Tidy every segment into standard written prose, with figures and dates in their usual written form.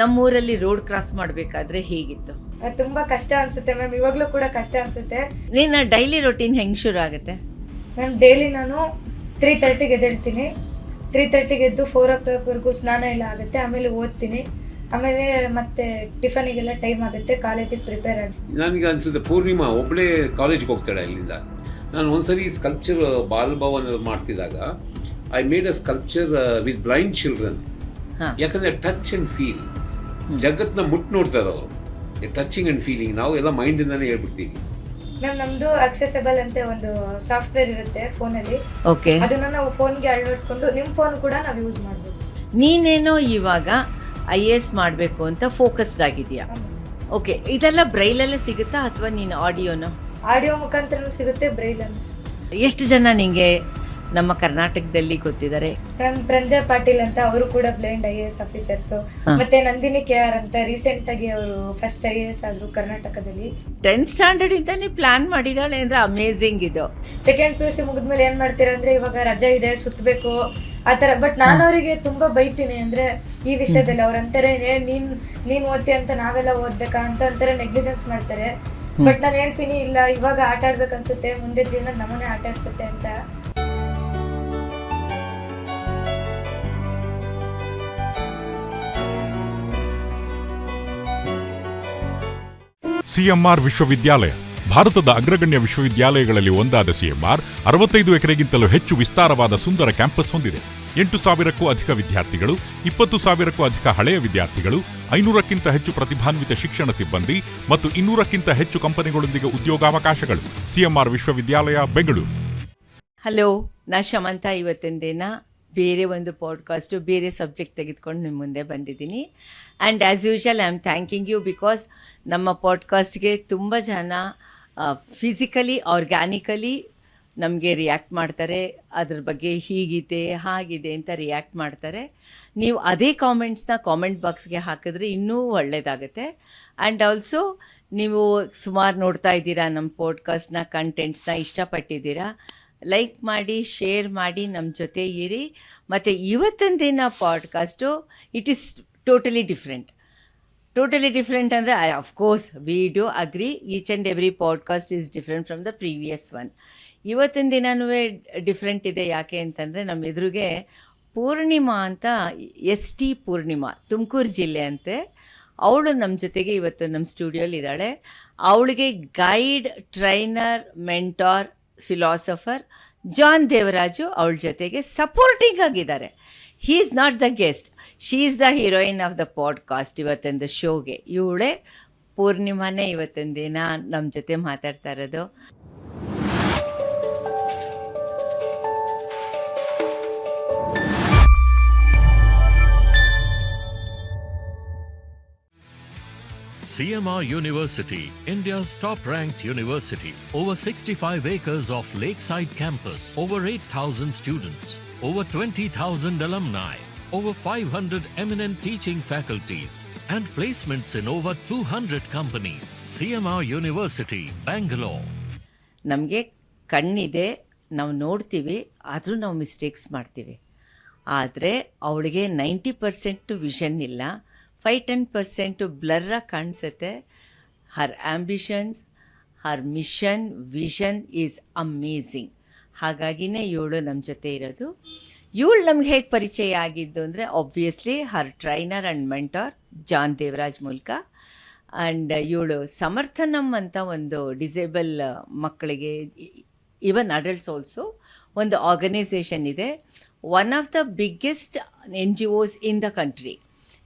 ನಮ್ಮೂರಲ್ಲಿ road cross ಮಾಡಬೇಕಾದ್ರೆ ಹೇಗಿತ್ತು? ತುಂಬಾ ಕಷ್ಟ ಅನ್ಸುತ್ತೆ ಮ್ಯಾಮ್, ಇವಾಗ್ಲೂ ಕೂಡ ಕಷ್ಟ ಅನ್ಸುತ್ತೆ. ನಿನ್ನ ಡೈಲಿ ರೊಟೀನ್ ಹೆಂಗ್ ಶುರು ಆಗುತ್ತೆ? ಮ್ಯಾಮ್ ಡೈಲಿ ನಾನು 3:30ಗೆ ಎದ್ದೇಳ್ತೀನಿ. 3:30ಗೆ ಎದ್ದು 4 o'clockವರೆಗೂ ಸ್ನಾನ ಎಲ್ಲ ಆಗುತ್ತೆ. ಆಮೇಲೆ ಓದ್ತೀನಿ. ಆಮೇಲೆ ಮತ್ತೆ ಟಿಫನಿಗೆಲ್ಲ ಟೈಮ್ ಆಗುತ್ತೆ, ಕಾಲೇಜಿಗೆ ಪ್ರಿಪೇರ್ ಆಗಿ. ನನಗೆ ಅನಿಸುತ್ತೆ ಪೂರ್ಣಿಮಾ ಒಬ್ಬಳೇ ಕಾಲೇಜ್ಗೆ ಹೋಗ್ತಾಳೆ ಇಲ್ಲಿಂದ. ನಾನು ಒಂದ್ಸರಿ ಸ್ಕಲ್ಪ್ಚರ್ ಬಾಲಭವನ ಮಾಡ್ತಿದ್ದಾಗ I made a sculpture with blind children. ಯಾಕಂದರೆ ಟಚ್ ಆ್ಯಂಡ್ ಫೀಲ್, ಜಗತ್ತನ್ನ ಮುಟ್ಟು ನೋಡ್ತಾರೆ ಅವರು. ಟಚಿಂಗ್ ಆ್ಯಂಡ್ ಫೀಲಿಂಗ್ ನಾವು ಎಲ್ಲ ಮೈಂಡಿಂದಾನೇ ಹೇಳ್ಬಿಡ್ತೀವಿ. ಮ್ಯಾಮ್ ನಮ್ದು ಅಕ್ಸೆಸಬಲ್ ಅಂತ ಒಂದು ಸಾಫ್ಟ್ವೇರ್ ಇರುತ್ತೆ ಫೋನಲ್ಲಿ. ಓಕೆ, ಅದನ್ನ ನಾವು ಫೋನ್ಗೆ ಅಳವಡಿಸ್ಕೊಂಡು ನಿಮ್ಮ ಫೋನ್ ಕೂಡ ನಾವು ಯೂಸ್ ಮಾಡ್ಬೋದು. ನೀನೇನೋ ಇವಾಗ IAS ಮಾಡಬೇಕು ಅಂತ ಫೋಕಸ್ಡ್ ಆಗಿದೆಯಾ? ಓಕೆ, ಇದೆಲ್ಲ ಬ್ರೈಲಲ್ಲೇ ಸಿಗುತ್ತಾ ಅಥವಾ ನೀನು ಆಡಿಯೋನೋ? ಆಡಿಯೋ ಮುಖಾಂತರನೂ ಸಿಗುತ್ತೆ, ಬ್ರೈಲ್ ಅನ್ನು. ಎಷ್ಟು ಜನ ನಿಂಗೆ ನಮ್ಮ ಕರ್ನಾಟಕದಲ್ಲಿ ಗೊತ್ತಿದ್ದಾರೆ? ಪ್ರಂಜಾ ಪಾಟೀಲ್ ಅಂತ, ಅವರು ಕೂಡ ಬ್ಲೈಂಡ್ IAS ಆಫೀಸರ್ಸು. ಮತ್ತೆ ನಂದಿನಿ KR ಅಂತ, ರೀಸೆಂಟ್ ಆಗಿ ಅವರು ಫಸ್ಟ್ IAS ಆದ್ರು ಕರ್ನಾಟಕದಲ್ಲಿ. 10th ಸ್ಟ್ಯಾಂಡರ್ಡ್ ಇಂದಾನೆ ಪ್ಲಾನ್ ಮಾಡಿದಾಳೆ ಅಂದ್ರೆ ಅಮೇಝಿಂಗ್ ಇದು. ಸೆಕೆಂಡ್ PUC ಮುಗಿದ್ಮೇಲೆ ಏನ್ ಮಾಡ್ತೀರಾ ಅಂದ್ರೆ, ಇವಾಗ ರಜಾ ಇದೆ ಸುತ್ತಬೇಕು ಆತರ. ಬಟ್ ನಾನು ಅವರಿಗೆ ತುಂಬಾ ಬೈತೀನಿ ಅಂದ್ರೆ ಈ ವಿಷಯದಲ್ಲಿ. ಅವ್ರಂತಾರೆ ನೀನ್ ಓದ್ತಿ ಅಂತ ನಾವೆಲ್ಲ ಓದ್ಬೇಕಾ ಅಂತ ಅಂತಾರೆ, ನೆಗ್ಲಿಜೆನ್ಸ್ ಮಾಡ್ತಾರೆ. ಬಟ್ ನಾನು ಹೇಳ್ತೀನಿ ಇಲ್ಲ, ಇವಾಗ ಆಟ ಆಡ್ಬೇಕನ್ಸುತ್ತೆ, ಮುಂದೆ ಜೀವನ ನಮ್ಮನ್ನೇ ಆಟ ಆಡ್ಸುತ್ತೆ ಅಂತ. CMR ವಿಶ್ವವಿದ್ಯಾಲಯ ಭಾರತದ ಅಗ್ರಗಣ್ಯ ವಿಶ್ವವಿದ್ಯಾಲಯಗಳಲ್ಲಿ ಒಂದಾದ CMR 65 ಎಕರೆಗಿಂತಲೂ ಹೆಚ್ಚು ವಿಸ್ತಾರವಾದ ಸುಂದರ ಕ್ಯಾಂಪಸ್ ಹೊಂದಿದೆ. 8,000ಕ್ಕೂ ಅಧಿಕ ವಿದ್ಯಾರ್ಥಿಗಳು, 20,000ಕ್ಕೂ ಅಧಿಕ ಹಳೆಯ ವಿದ್ಯಾರ್ಥಿಗಳು, 500ಕ್ಕಿಂತ ಹೆಚ್ಚು ಪ್ರತಿಭಾನ್ವಿತ ಶಿಕ್ಷಣ ಸಿಬ್ಬಂದಿ ಮತ್ತು 200ಕ್ಕಿಂತ ಹೆಚ್ಚು ಕಂಪನಿಗಳೊಂದಿಗೆ ಉದ್ಯೋಗಾವಕಾಶಗಳು. CMR ವಿಶ್ವವಿದ್ಯಾಲಯ, ಬೆಂಗಳೂರು. ಹಲೋ, ನಾ ಶಮಂತ. ಇವತ್ತಿನ ದಿನ ಬೇರೆ ಒಂದು ಪಾಡ್ಕಾಸ್ಟು, ಬೇರೆ ಸಬ್ಜೆಕ್ಟ್ ತೆಗೆದುಕೊಂಡು ನಿಮ್ಮ ಮುಂದೆ ಬಂದಿದ್ದೀನಿ. And as usual I am thanking you, because ನಮ್ಮ ಪಾಡ್ಕಾಸ್ಟ್ಗೆ ತುಂಬ ಜನ ಫಿಸಿಕಲಿ, ಆರ್ಗ್ಯಾನಿಕಲಿ ನಮಗೆ ರಿಯಾಕ್ಟ್ ಮಾಡ್ತಾರೆ. ಅದ್ರ ಬಗ್ಗೆ ಹೀಗಿದೆ ಹಾಗಿದೆ ಅಂತ ರಿಯಾಕ್ಟ್ ಮಾಡ್ತಾರೆ. ನೀವು ಅದೇ ಕಾಮೆಂಟ್ಸ್ನ ಕಾಮೆಂಟ್ ಬಾಕ್ಸ್ಗೆ ಹಾಕಿದ್ರೆ ಇನ್ನೂ ಒಳ್ಳೆಯದಾಗುತ್ತೆ. ಆ್ಯಂಡ್ ಆಲ್ಸೋ ನೀವು ಸುಮಾರು ನೋಡ್ತಾ ಇದ್ದೀರಾ ನಮ್ಮ ಪಾಡ್ಕಾಸ್ಟ್ನ ಕಂಟೆಂಟ್ಸ್ನ, ಇಷ್ಟಪಟ್ಟಿದ್ದೀರಾ. ಲೈಕ್ ಮಾಡಿ, ಶೇರ್ ಮಾಡಿ, ನಮ್ಮ ಜೊತೆ ಇರಿ. ಮತ್ತು ಇವತ್ತಿನ ದಿನ podcast it is totally different. Totally different ಅಂದರೆ of course we do agree, each and every podcast is different from the previous one. ಇವತ್ತಿನ ದಿನವೂ ಡಿಫ್ರೆಂಟ್ ಇದೆ. ಯಾಕೆ ಅಂತಂದರೆ ನಮ್ಮ ಎದುರಿಗೆ ಪೂರ್ಣಿಮಾ ಅಂತ, ST ಪೂರ್ಣಿಮಾ, ತುಮಕೂರು ಜಿಲ್ಲೆ ಅಂತೆ. ಅವಳು ನಮ್ಮ ಜೊತೆಗೆ ಇವತ್ತು ನಮ್ಮ ಸ್ಟುಡಿಯೋಲಿದ್ದಾಳೆ. ಅವಳಿಗೆ guide, trainer, mentor, philosopher John Devaraju ಅವಳ ಜೊತೆಗೆ ಸಪೋರ್ಟಿಂಗ್ ಆಗಿದ್ದಾರೆ. He is not the guest, she is the heroine of the podcast. ಇವತ್ತಿನ ಶೋಗೆ ಇವಳೇ ಪೂರ್ಣಿಮಾನೇ ಇವತ್ತಿನ ದಿನ ನಮ್ಮ ಜೊತೆ ಮಾತಾಡ್ತಾ ಇರೋದು. CMR University, India's top-ranked university. Over 65 acres of lakeside campus. Over 8,000 students. Over 20,000 alumni. Over 500 eminent teaching faculties. And placements in over 200 companies. CMR University, Bangalore. ನಮಗೆ ಕಣ್ಣಿದೆ, ನಾವು ನೋಡ್ತೀವಿ, ಆದರೂ ನಾವು ಮಿಸ್ಟೇಕ್ಸ್ ಮಾಡ್ತೀವಿ. ಆದರೆ ಅವಳಿಗೆ 90% ವಿಷನ್ ಇಲ್ಲ, 5-10% ಬ್ಲರ್ರಾಗಿ ಕಾಣಿಸುತ್ತೆ. Her ambitions, her mission, vision is amazing. ಹಾಗಾಗಿನೇ ಇವಳು ನಮ್ಮ ಜೊತೆ ಇರೋದು. ಇವಳು ನಮ್ಗೆ ಹೇಗೆ ಪರಿಚಯ ಆಗಿದ್ದು ಅಂದರೆ, obviously her trainer and mentor John Devaraj ಮೂಲಕ. ಆ್ಯಂಡ್ ಇವಳು ಸಮರ್ಥನಮ್ ಅಂತ ಒಂದು ಡಿಸೇಬಲ್ ಮಕ್ಕಳಿಗೆ, ಈವನ್ ಅಡಲ್ಟ್ಸ್ ಆಲ್ಸೋ, ಒಂದು ಆರ್ಗನೈಸೇಷನ್ ಇದೆ. One of the biggest NGOs in the country.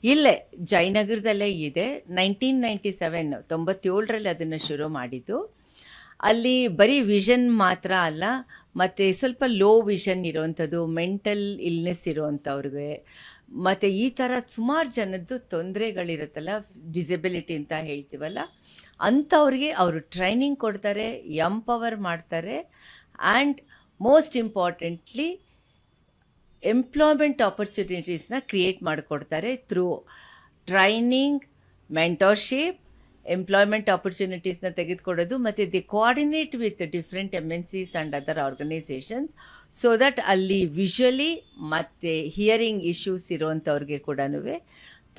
ಇಲ್ಲೇ ಜಯನಗರದಲ್ಲೇ ಇದೆ. 1997 ಅದನ್ನು ಶುರು ಮಾಡಿದ್ದು. ಅಲ್ಲಿ ಬರೀ ವಿಷನ್ ಮಾತ್ರ ಅಲ್ಲ, ಮತ್ತು ಸ್ವಲ್ಪ ಲೋ ವಿಷನ್ ಇರೋವಂಥದ್ದು, ಮೆಂಟಲ್ ಇಲ್ನೆಸ್ ಇರೋವಂಥವ್ರಿಗೆ, ಮತ್ತು ಈ ಥರ ಸುಮಾರು ಜನದ್ದು ತೊಂದರೆಗಳಿರುತ್ತಲ್ಲ, ಡಿಸೆಬಿಲಿಟಿ ಅಂತ ಹೇಳ್ತೀವಲ್ಲ, ಅಂಥವ್ರಿಗೆ ಅವರು ಟ್ರೈನಿಂಗ್ ಕೊಡ್ತಾರೆ, ಎಂಪವರ್ ಮಾಡ್ತಾರೆ. ಆ್ಯಂಡ್ ಮೋಸ್ಟ್ ಇಂಪಾರ್ಟೆಂಟ್ಲಿ ಎಂಪ್ಲಾಯ್ಮೆಂಟ್ ಆಪರ್ಚುನಿಟೀಸ್ನ ಕ್ರಿಯೇಟ್ ಮಾಡಿಕೊಡ್ತಾರೆ ಥ್ರೂ ಟ್ರೈನಿಂಗ್, ಮೆಂಟರ್ಶಿಪ್, ಎಂಪ್ಲಾಯ್ಮೆಂಟ್ ಆಪರ್ಚುನಿಟೀಸ್ನ ತೆಗೆದುಕೊಡೋದು. ಮತ್ತು they coordinate with different MNCs and other organisations, so that ಅಲ್ಲಿ ವಿಷುವಲಿ ಮತ್ತು ಹಿಯರಿಂಗ್ ಇಶ್ಯೂಸ್ ಇರೋವಂಥವ್ರಿಗೆ ಕೂಡ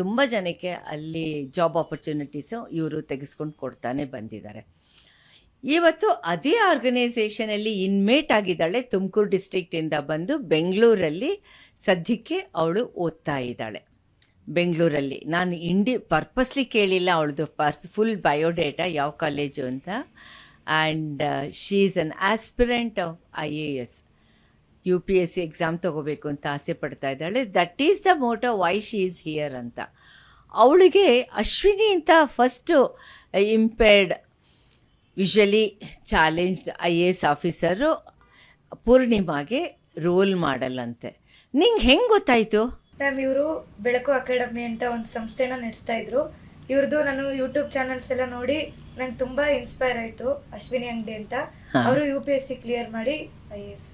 ತುಂಬ ಜನಕ್ಕೆ ಅಲ್ಲಿ ಜಾಬ್ ಆಪರ್ಚುನಿಟೀಸು ಇವರು ತೆಗೆಸ್ಕೊಂಡು ಕೊಡ್ತಾನೆ ಬಂದಿದ್ದಾರೆ. ಇವತ್ತು ಅದೇ ಆರ್ಗನೈಸೇಷನಲ್ಲಿ ಇನ್ಮೇಟ್ ಆಗಿದ್ದಾಳೆ. ತುಮಕೂರು ಡಿಸ್ಟ್ರಿಕ್ಟಿಂದ ಬಂದು ಬೆಂಗಳೂರಲ್ಲಿ ಸದ್ಯಕ್ಕೆ ಅವಳು ಓದ್ತಾ ಇದ್ದಾಳೆ. ಬೆಂಗಳೂರಲ್ಲಿ ನಾನು ಪರ್ಪಸ್ಲಿ ಕೇಳಿಲ್ಲ ಅವಳದು ಫುಲ್ ಬಯೋಡೇಟಾ ಯಾವ ಕಾಲೇಜು ಅಂತ. And she is an aspirant of IAS, UPSC exam ತೊಗೋಬೇಕು ಅಂತ ಆಸೆ ಪಡ್ತಾ ಇದ್ದಾಳೆ. That is the motto why she is here ಅಂತ. ಅವಳಿಗೆ ಅಶ್ವಿನಿ ಅಂತ first impaired visually challenged IAS officer ಪೂರ್ಣಿಮಾಗೆ ರೋಲ್ ಮಾಡಲ್ಲಂತೆ. ನಿಂಗೆ ಹೆಂಗೆ ಗೊತ್ತಾಯಿತು? ಮ್ಯಾಮ್, ಇವರು ಬೆಳಕು ಅಕಾಡೆಮಿ ಅಂತ ಒಂದು ಸಂಸ್ಥೆನ ನಡೆಸ್ತಾ ಇದ್ರು. ಇವ್ರದ್ದು ನಾನು ಯೂಟ್ಯೂಬ್ ಚಾನಲ್ಸ್ ಎಲ್ಲ ನೋಡಿ ನಂಗೆ ತುಂಬಾ ಇನ್ಸ್ಪೈರ್ ಆಯಿತು. ಅಶ್ವಿನಿ ಅಂಗಡಿ ಅಂತ, ಅವರು UPSC ಕ್ಲಿಯರ್ ಮಾಡಿ IAS.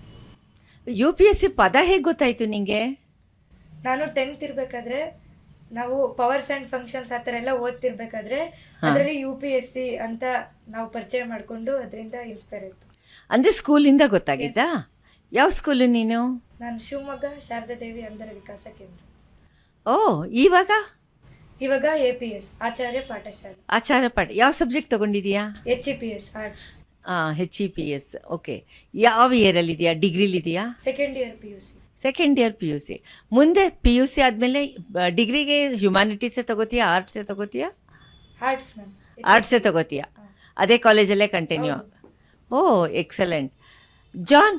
UPSC ಪದ ಹೇಗೆ ಗೊತ್ತಾಯಿತು ನಿಂಗೆ? ನಾನು 10th ಇರಬೇಕಾದ್ರೆ ನಾವು ಪವರ್ಸ್ ಆ್ಯಂಡ್ ಫಂಕ್ಷನ್ಸ್ ಆ ಥರ ಎಲ್ಲ ಓದ್ತಿರ್ಬೇಕಾದ್ರೆ ಅದರಲ್ಲಿ UPSC ಅಂತ ನಾವು ಪರಿಚಯ ಮಾಡಿಕೊಂಡು ಅದರಿಂದ ಇನ್ಸ್ಪೈರ್ ಆಯಿತು. ಅಂದರೆ ಸ್ಕೂಲಿಂದ ಗೊತ್ತಾಗಿದ್ದಾ? ಯಾವ ಸ್ಕೂಲು ನೀನು? ನಾನು ಶಿವಮೊಗ್ಗ ಶಾರದಾದೇವಿ ಅಂಧರ ವಿಕಾಸ ಕೇಂದ್ರ. ಇವಾಗ APS ಆಚಾರ್ಯ ಪಾಠಶಾಲೆ. ಆಚಾರ್ಯ ಪಾಠ ಯಾವ ಸಬ್ಜೆಕ್ಟ್ ತೊಗೊಂಡಿದೀಯಾ? HEPS arts. HEPS. ಓಕೆ. ಯಾವ ಇಯರಲ್ಲಿದೆಯಾ? ಡಿಗ್ರಿಲಿದೆಯಾ? Second year PUC. Second year PUC. ಮುಂದೆ PUC ಆದಮೇಲೆ ಡಿಗ್ರಿಗೆ ಹ್ಯುಮ್ಯಾನಿಟೀಸೇ ತಗೋತೀಯಾ, ಆರ್ಟ್ಸೇ ತಗೋತೀಯಾ? Arts ma'am. ಆರ್ಟ್ಸೇ ತಗೋತೀಯಾ? ಅದೇ ಕಾಲೇಜಲ್ಲೇ ಕಂಟಿನ್ಯೂ? ಎಕ್ಸಲೆಂಟ್. ಜಾನ್,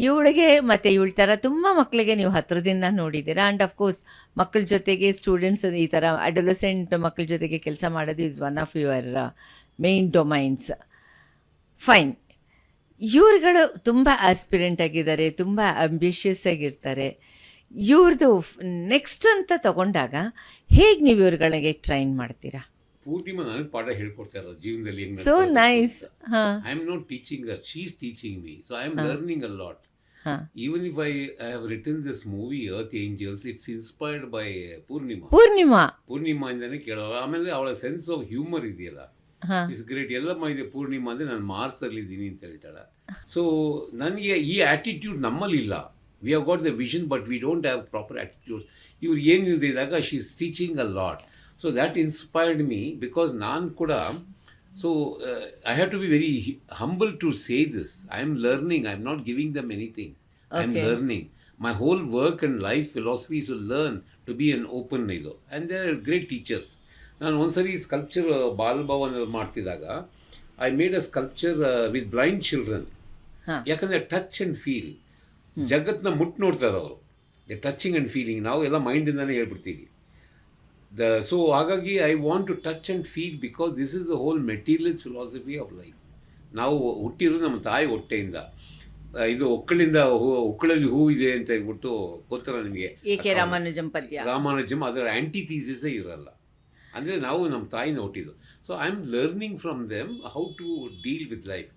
ಇವಳಿಗೆ ಮತ್ತು ಇವಳ ಥರ ತುಂಬ ಮಕ್ಕಳಿಗೆ ನೀವು ಹತ್ತಿರದಿಂದ ನೋಡಿದ್ದೀರಾ. ಆ್ಯಂಡ್ ಅಫ್ಕೋರ್ಸ್ ಮಕ್ಕಳ ಜೊತೆಗೆ ಸ್ಟೂಡೆಂಟ್ಸ್ ಈ ಥರ ಅಡೋಲೆಸೆಂಟ್ ಮಕ್ಕಳ ಜೊತೆಗೆ ಕೆಲಸ ಮಾಡೋದು is one of your main domains. Fine. ಇವ್ರುಗಳು ತುಂಬ ಆಸ್ಪಿರೆಂಟ್ ಆಗಿದ್ದಾರೆ, ತುಂಬ ಅಂಬಿಷಿಯಸ್ ಆಗಿರ್ತಾರೆ. ಇವ್ರದ್ದು ನೆಕ್ಸ್ಟ್ ಅಂತ ತಗೊಂಡಾಗ ಹೇಗೆ ನೀವು ಇವ್ರುಗಳಿಗೆ ಟ್ರೈನ್ ಮಾಡ್ತೀರಾ? ಪೂರ್ಣಿಮಾ ನನಗೆ ಪಾಠ ಹೇಳ್ಕೊಡ್ತಾ ಇರೋದು ಜೀವನದಲ್ಲಿ. So nice. I am not teaching Har, she is teaching me. So I am learning a lot. Even if I have written this movie Earth Angels, it's inspired by Poornima ಇಂದಾನೆ ಕೇಳೋರು. ಆಮೇಲೆ ಅವಳ ಸೆನ್ಸ್ ಆಫ್ ಹ್ಯೂಮರ್ ಇದೆಯಲ್ಲ, it's great. ಎಲ್ಲಮ್ಮ ಇದೆ ಪೂರ್ಣಿಮಾ ಅಂದರೆ ನಾನು ಮಾರ್ಸಲ್ಲಿ ಇದ್ದೀನಿ ಅಂತ ಹೇಳ್ತಾಳೆ. ಸೊ ನನಗೆ ಈ ಆ್ಯಟಿಟ್ಯೂಡ್ ನಮ್ಮಲ್ಲಿಲ್ಲ. We have got the vision but we don't have proper attitudes. ಇವ್ರು ಏನಿಲ್ಲದೆ ಇದ್ದಾಗ she is teaching a lot. So that inspired me because ನಾನು ಕೂಡ So I have to be very humble to say this. I am learning. I am not giving them anything. I am learning. My whole work and life philosophy is to learn, to be an open ido. And they are great teachers. ನಾನು ಒಂದ್ಸರಿ sculpture Balbhavan ಮಾಡ್ತಿದ್ದಾಗ I made a sculpture with blind children. ಯಾಕಂದರೆ touch and feel ಜಗತ್ತನ್ನ ಮುಟ್ಟು ನೋಡ್ತಾರೆ ಅವರು. Touching and feeling ನಾವು ಎಲ್ಲ ಮೈಂಡಿಂದಲೇ ಹೇಳ್ಬಿಡ್ತೀವಿ. ಸೊ ಹಾಗಾಗಿ I want to touch and feel because this is the whole materials philosophy of life. ನಾವು ಹುಟ್ಟಿರೋದು ನಮ್ಮ ತಾಯಿ ಹೊಟ್ಟೆಯಿಂದ. ಇದು ಒಕ್ಕಳಲ್ಲಿ ಹೂ ಇದೆ ಅಂತ ಹೇಳ್ಬಿಟ್ಟು ಗೊತ್ತಲ್ಲ ನಿಮಗೆ, ರಾಮಾನುಜಂ ಅದರ ಆ್ಯಂಟಿಥೀಸಿಸೇ ಇರಲ್ಲ. ಅಂದರೆ ನಾವು ನಮ್ಮ ತಾಯಿನ ಹುಟ್ಟಿದ್ದು. So I am learning from them how to deal with life.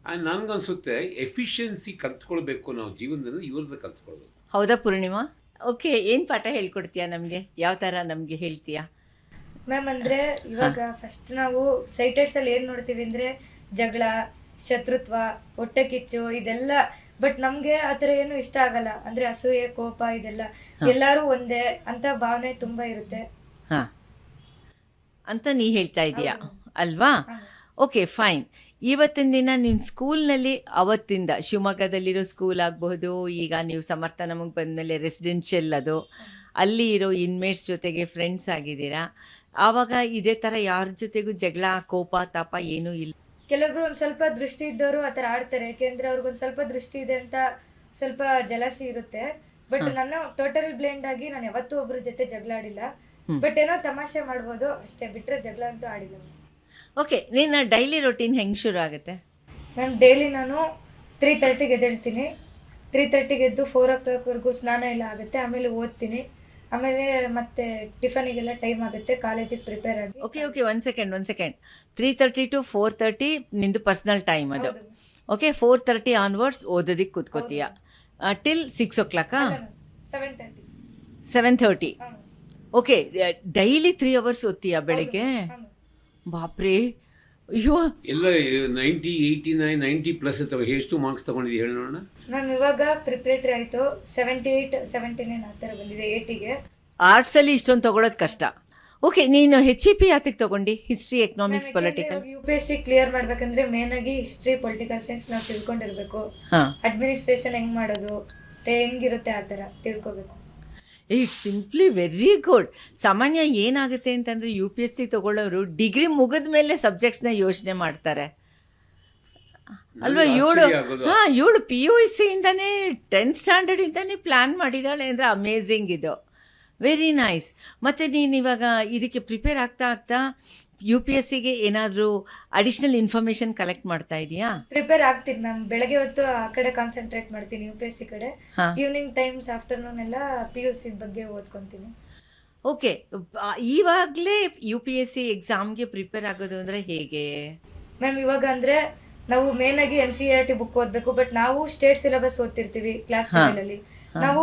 And ನನಗನ್ಸುತ್ತೆ ಎಫಿಷಿಯನ್ಸಿ ಕಲ್ತ್ಕೊಳ್ಬೇಕು ನಾವು ಜೀವನದಲ್ಲಿ, ಇವ್ರದ್ದು ಕಲ್ತ್ಕೊಳ್ಬೇಕು. ಹೌದಾ ಪೂರ್ಣಿಮಾ? ಓಕೆ, ಏನು ಪಾಠ ಹೇಳ್ಕೊಡ್ತೀಯಾ ನಮಗೆ? ಯಾವ ಥರ ನಮಗೆ ಹೇಳ್ತೀಯಾ ಮ್ಯಾಮ್? ಅಂದರೆ ಇವಾಗ ಫಸ್ಟ್ ನಾವು ಸೈಟೆಡ್ಸಲ್ಲಿ ಏನು ನೋಡ್ತೀವಿ ಅಂದರೆ ಜಗಳ, ಶತ್ರುತ್ವ, ಹೊಟ್ಟೆ ಕಿಚ್ಚು ಇದೆಲ್ಲ. ಬಟ್ ನಮಗೆ ಆ ಥರ ಏನು ಇಷ್ಟ ಆಗಲ್ಲ. ಅಂದರೆ ಅಸೂಯೆ, ಕೋಪ ಇದೆಲ್ಲ ಎಲ್ಲರೂ ಒಂದೇ ಅಂತ ಭಾವನೆ ತುಂಬ ಇರುತ್ತೆ ಅಂತ ನೀ ಹೇಳ್ತಾ ಇದೀಯಾ ಅಲ್ವಾ? Okay, fine. ಇವತ್ತಿನ ದಿನ ನಿಮ್ಮ ಸ್ಕೂಲ್ನಲ್ಲಿ ಅವತ್ತಿಂದ ಶಿವಮೊಗ್ಗದಲ್ಲಿರೋ ಸ್ಕೂಲ್ ಆಗಬಹುದು, ಈಗ ನೀವು ಸಮರ್ಥ ನಮಗೆ ಬಂದಮೇಲೆ ರೆಸಿಡೆನ್ಷಿಯಲ್ ಅದು, ಅಲ್ಲಿ ಇರೋ ಇನ್ಮೇಟ್ಸ್ ಜೊತೆಗೆ ಫ್ರೆಂಡ್ಸ್ ಆಗಿದ್ದೀರಾ. ಆವಾಗ ಇದೇ ಥರ ಯಾರ ಜೊತೆಗೂ ಜಗಳ, ಕೋಪ, ತಾಪ ಏನೂ ಇಲ್ಲ? ಕೆಲವೊಬ್ರು ಒಂದು ಸ್ವಲ್ಪ ದೃಷ್ಟಿ ಇದ್ದವರು ಆ ಥರ ಆಡ್ತಾರೆ. ಯಾಕೆಂದರೆ ಅವ್ರಿಗೊಂದು ಸ್ವಲ್ಪ ದೃಷ್ಟಿ ಇದೆ ಅಂತ ಸ್ವಲ್ಪ ಜಲಸಿ ಇರುತ್ತೆ. ಬಟ್ ನಾನು ಟೋಟಲ್ ಬ್ಲೈಂಡ್ ಆಗಿ ನಾನು ಯಾವತ್ತೂ ಒಬ್ಬರ ಜೊತೆ ಜಗಳ ಆಡಿಲ್ಲ. ಬಟ್ ಏನೋ ತಮಾಷೆ ಮಾಡ್ಬೋದು ಅಷ್ಟೇ, ಬಿಟ್ಟರೆ ಜಗಳ ಅಂತೂ ಆಡಿಲ್ಲ. ಓಕೆ, ನಿನ್ನ ಡೈಲಿ ರೊಟೀನ್ ಹೆಂಗೆ ಶುರು ಆಗುತ್ತೆ? ಮ್ಯಾಮ್, ಡೈಲಿ ನಾನು 3:30ಗೆ ಎದ್ದೇಳ್ತೀನಿ. 3:30ಗೆ ಎದ್ದು 4 o'clockವರೆಗೂ ಸ್ನಾನ ಎಲ್ಲ ಆಗುತ್ತೆ. ಆಮೇಲೆ ಓದ್ತೀನಿ. ಆಮೇಲೆ ಮತ್ತೆ ಟಿಫನಿಗೆಲ್ಲ ಟೈಮ್ ಆಗುತ್ತೆ, ಕಾಲೇಜಿಗೆ ಪ್ರಿಪೇರ್ ಆಗಿ. ಓಕೆ, ಒನ್ ಸೆಕೆಂಡ್ 3:30 to 4:30 ನಿಂದು ಪರ್ಸ್ನಲ್ ಟೈಮ್ ಅದು. ಓಕೆ, 4:30 ಆನ್ವರ್ಡ್ಸ್ ಓದೋದಕ್ಕೆ ಕೂತ್ಕೋತೀಯ till 6 o'clock? 7:30. Okay, daily 3 hours ಓದ್ತೀಯಾ ಬೆಳಿಗ್ಗೆ? ಬಾಪ್ರೇ, ಅಯ್ಯೋ. ಎಲ್ಲ 90, 89, 90+ ಅಥವಾ ಎಷ್ಟು ಮಾರ್ಕ್ಸ್ ತೊಗೊಂಡಿದ್ದೀವಿ ಹೇಳಿ ನೋಡೋಣ. ನಾನು ಇವಾಗ ಪ್ರಿಪ್ರೇಟರಿ ಆಯಿತು, 78, 79 ಆ ಥರ ಬಂದಿದೆ 80ಗೆ. ಆರ್ಟ್ಸಲ್ಲಿ ಇಷ್ಟೊಂದು ತಗೊಳ್ಳೋದು ಕಷ್ಟ. ಓಕೆ, ನೀನು HEP ಯಾತಕ್ಕೆ ತಗೊಂಡು? History, economics, political. UPSC clear ಮಾಡ್ಬೇಕಂದ್ರೆ ಮೇನ್ ಆಗಿ ಹಿಸ್ಟ್ರಿ, ಪೊಲಿಟಿಕಲ್ ಸೈನ್ಸ್ ನಾವು ತಿಳ್ಕೊಂಡಿರ್ಬೇಕು. ಅಡ್ಮಿನಿಸ್ಟ್ರೇಷನ್ ಹೆಂಗ್ ಮಾಡೋದು, ಹೆಂಗಿರುತ್ತೆ ಆ ಥರ ತಿಳ್ಕೊಬೇಕು. It's simply very good. ಸಾಮಾನ್ಯ ಏನಾಗುತ್ತೆ ಅಂತಂದರೆ UPSC ತಗೊಳ್ಳೋರು ಡಿಗ್ರಿ ಮುಗಿದ ಮೇಲೆ ಸಬ್ಜೆಕ್ಟ್ಸ್ನ ಯೋಚನೆ ಮಾಡ್ತಾರೆ ಅಲ್ವಾ? ಇವಳು PUC ಇಂದಾನೇ 10th ಸ್ಟ್ಯಾಂಡರ್ಡಿಂದಾನೇ ಪ್ಲ್ಯಾನ್ ಮಾಡಿದ್ದಾಳೆ ಅಂದರೆ ಅಮೇಝಿಂಗ್ ಇದು. Very nice. ಮತ್ತು ನೀನು ಇವಾಗ ಇದಕ್ಕೆ ಪ್ರಿಪೇರ್ ಆಗ್ತಾ UPSCಗೆ ಏನಾದರೂ ಅಡಿಷ್ನಲ್ ಇನ್ಫಾರ್ಮೇಷನ್ ಕಲೆಕ್ಟ್ ಮಾಡ್ತಾ ಇದೆಯಾ? ಪ್ರಿಪೇರ್ ಆಗ್ತೀನಿ ಮ್ಯಾಮ್. ಬೆಳಗ್ಗೆ ಹೊತ್ತು ಆ ಕಡೆ ಕಾನ್ಸಂಟ್ರೇಟ್ ಮಾಡ್ತೀನಿ UPSC ಕಡೆ. ಈವ್ನಿಂಗ್ ಟೈಮ್ಸ್ ಆಫ್ಟರ್ನೂನ್ ಎಲ್ಲ PUC ಬಗ್ಗೆ ಓದ್ಕೊತೀನಿ. ಓಕೆ, ಇವಾಗಲೇ UPSC ಎಕ್ಸಾಮ್ಗೆ ಪ್ರಿಪೇರ್ ಆಗೋದು ಅಂದರೆ ಹೇಗೆ ಮ್ಯಾಮ್? ಇವಾಗ ಅಂದರೆ ನಾವು ಮೇನ್ ಆಗಿ NCERT ಬುಕ್ ಓದಬೇಕು. ಬಟ್ ನಾವು ಸ್ಟೇಟ್ ಸಿಲೆಬಸ್ ಓದ್ತಿರ್ತೀವಿ ಕ್ಲಾಸ್ ಲೆವೆಲಲ್ಲಿ. ನಾವು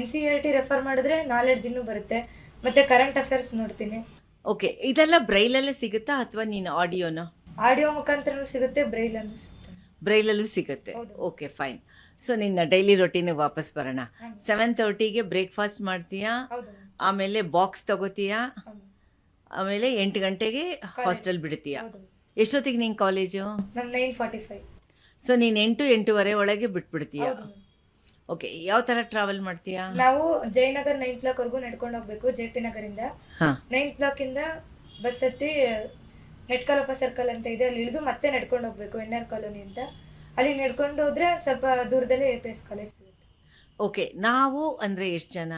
NCERT ರೆಫರ್ ಮಾಡಿದ್ರೆ ನಾಲೆಡ್ಜ್ ಇನ್ನೂ ಬರುತ್ತೆ. ಮತ್ತೆ ಕರೆಂಟ್ ಅಫೇರ್ಸ್ ನೋಡ್ತೀನಿ. ಓಕೆ, ಇದೆಲ್ಲ ಬ್ರೈಲಲ್ಲೇ ಸಿಗುತ್ತಾ ಅಥವಾ ನೀನು ಆಡಿಯೋ ಮುಖಾಂತರನೂ ಸಿಗುತ್ತೆ, ಬ್ರೈಲಲ್ಲೂ ಸಿಗುತ್ತೆ. ಬ್ರೈಲಲ್ಲೂ ಸಿಗುತ್ತೆ. Okay, fine. ಸೊ ನಿನ್ನ ಡೈಲಿ ರೊಟೀನಿಗೆ ವಾಪಸ್ ಬರೋಣ. 7:30ಗೆ ಬ್ರೇಕ್ಫಾಸ್ಟ್ ಮಾಡ್ತೀಯಾ, ಆಮೇಲೆ ಬಾಕ್ಸ್ ತಗೋತೀಯಾ, ಆಮೇಲೆ 8 ಗಂಟೆಗೆ ಹಾಸ್ಟೆಲ್ ಬಿಡ್ತೀಯಾ. ಎಷ್ಟೊತ್ತಿಗೆ ನಿನ್ನ ಕಾಲೇಜು? 9:45. ಸೊ ನೀನು 8-8:30 ಒಳಗೆ ಬಿಟ್ಬಿಡ್ತೀಯಾ. ಓಕೆ, ಯಾವ ಥರ ಟ್ರಾವೆಲ್ ಮಾಡ್ತೀಯಾ? ನಾವು ಜಯನಗರ್ 9th ಬ್ಲಾಕ್ ವರೆಗೂ ನಡ್ಕೊಂಡು ಹೋಗ್ಬೇಕು. JP ನಗರಿಂದ 9th ಬ್ಲಾಕ್ ಇಂದ ಬಸ್ ಹತ್ತಿ ನೆಟ್ಕಲಪ್ಪ ಸರ್ಕಲ್ ಅಂತ ಇದೆ, ಅಲ್ಲಿ ಇಳಿದು ಮತ್ತೆ ನಡ್ಕೊಂಡು ಹೋಗ್ಬೇಕು NR ಕಾಲೋನಿ ಅಂತ. ಅಲ್ಲಿ ನಡ್ಕೊಂಡು ಹೋದ್ರೆ ಸ್ವಲ್ಪ ದೂರದಲ್ಲಿ APS ಕಾಲೇಜ್ ಸಿಗುತ್ತೆ. ಓಕೆ, ನಾವು ಅಂದರೆ ಎಷ್ಟು ಜನ?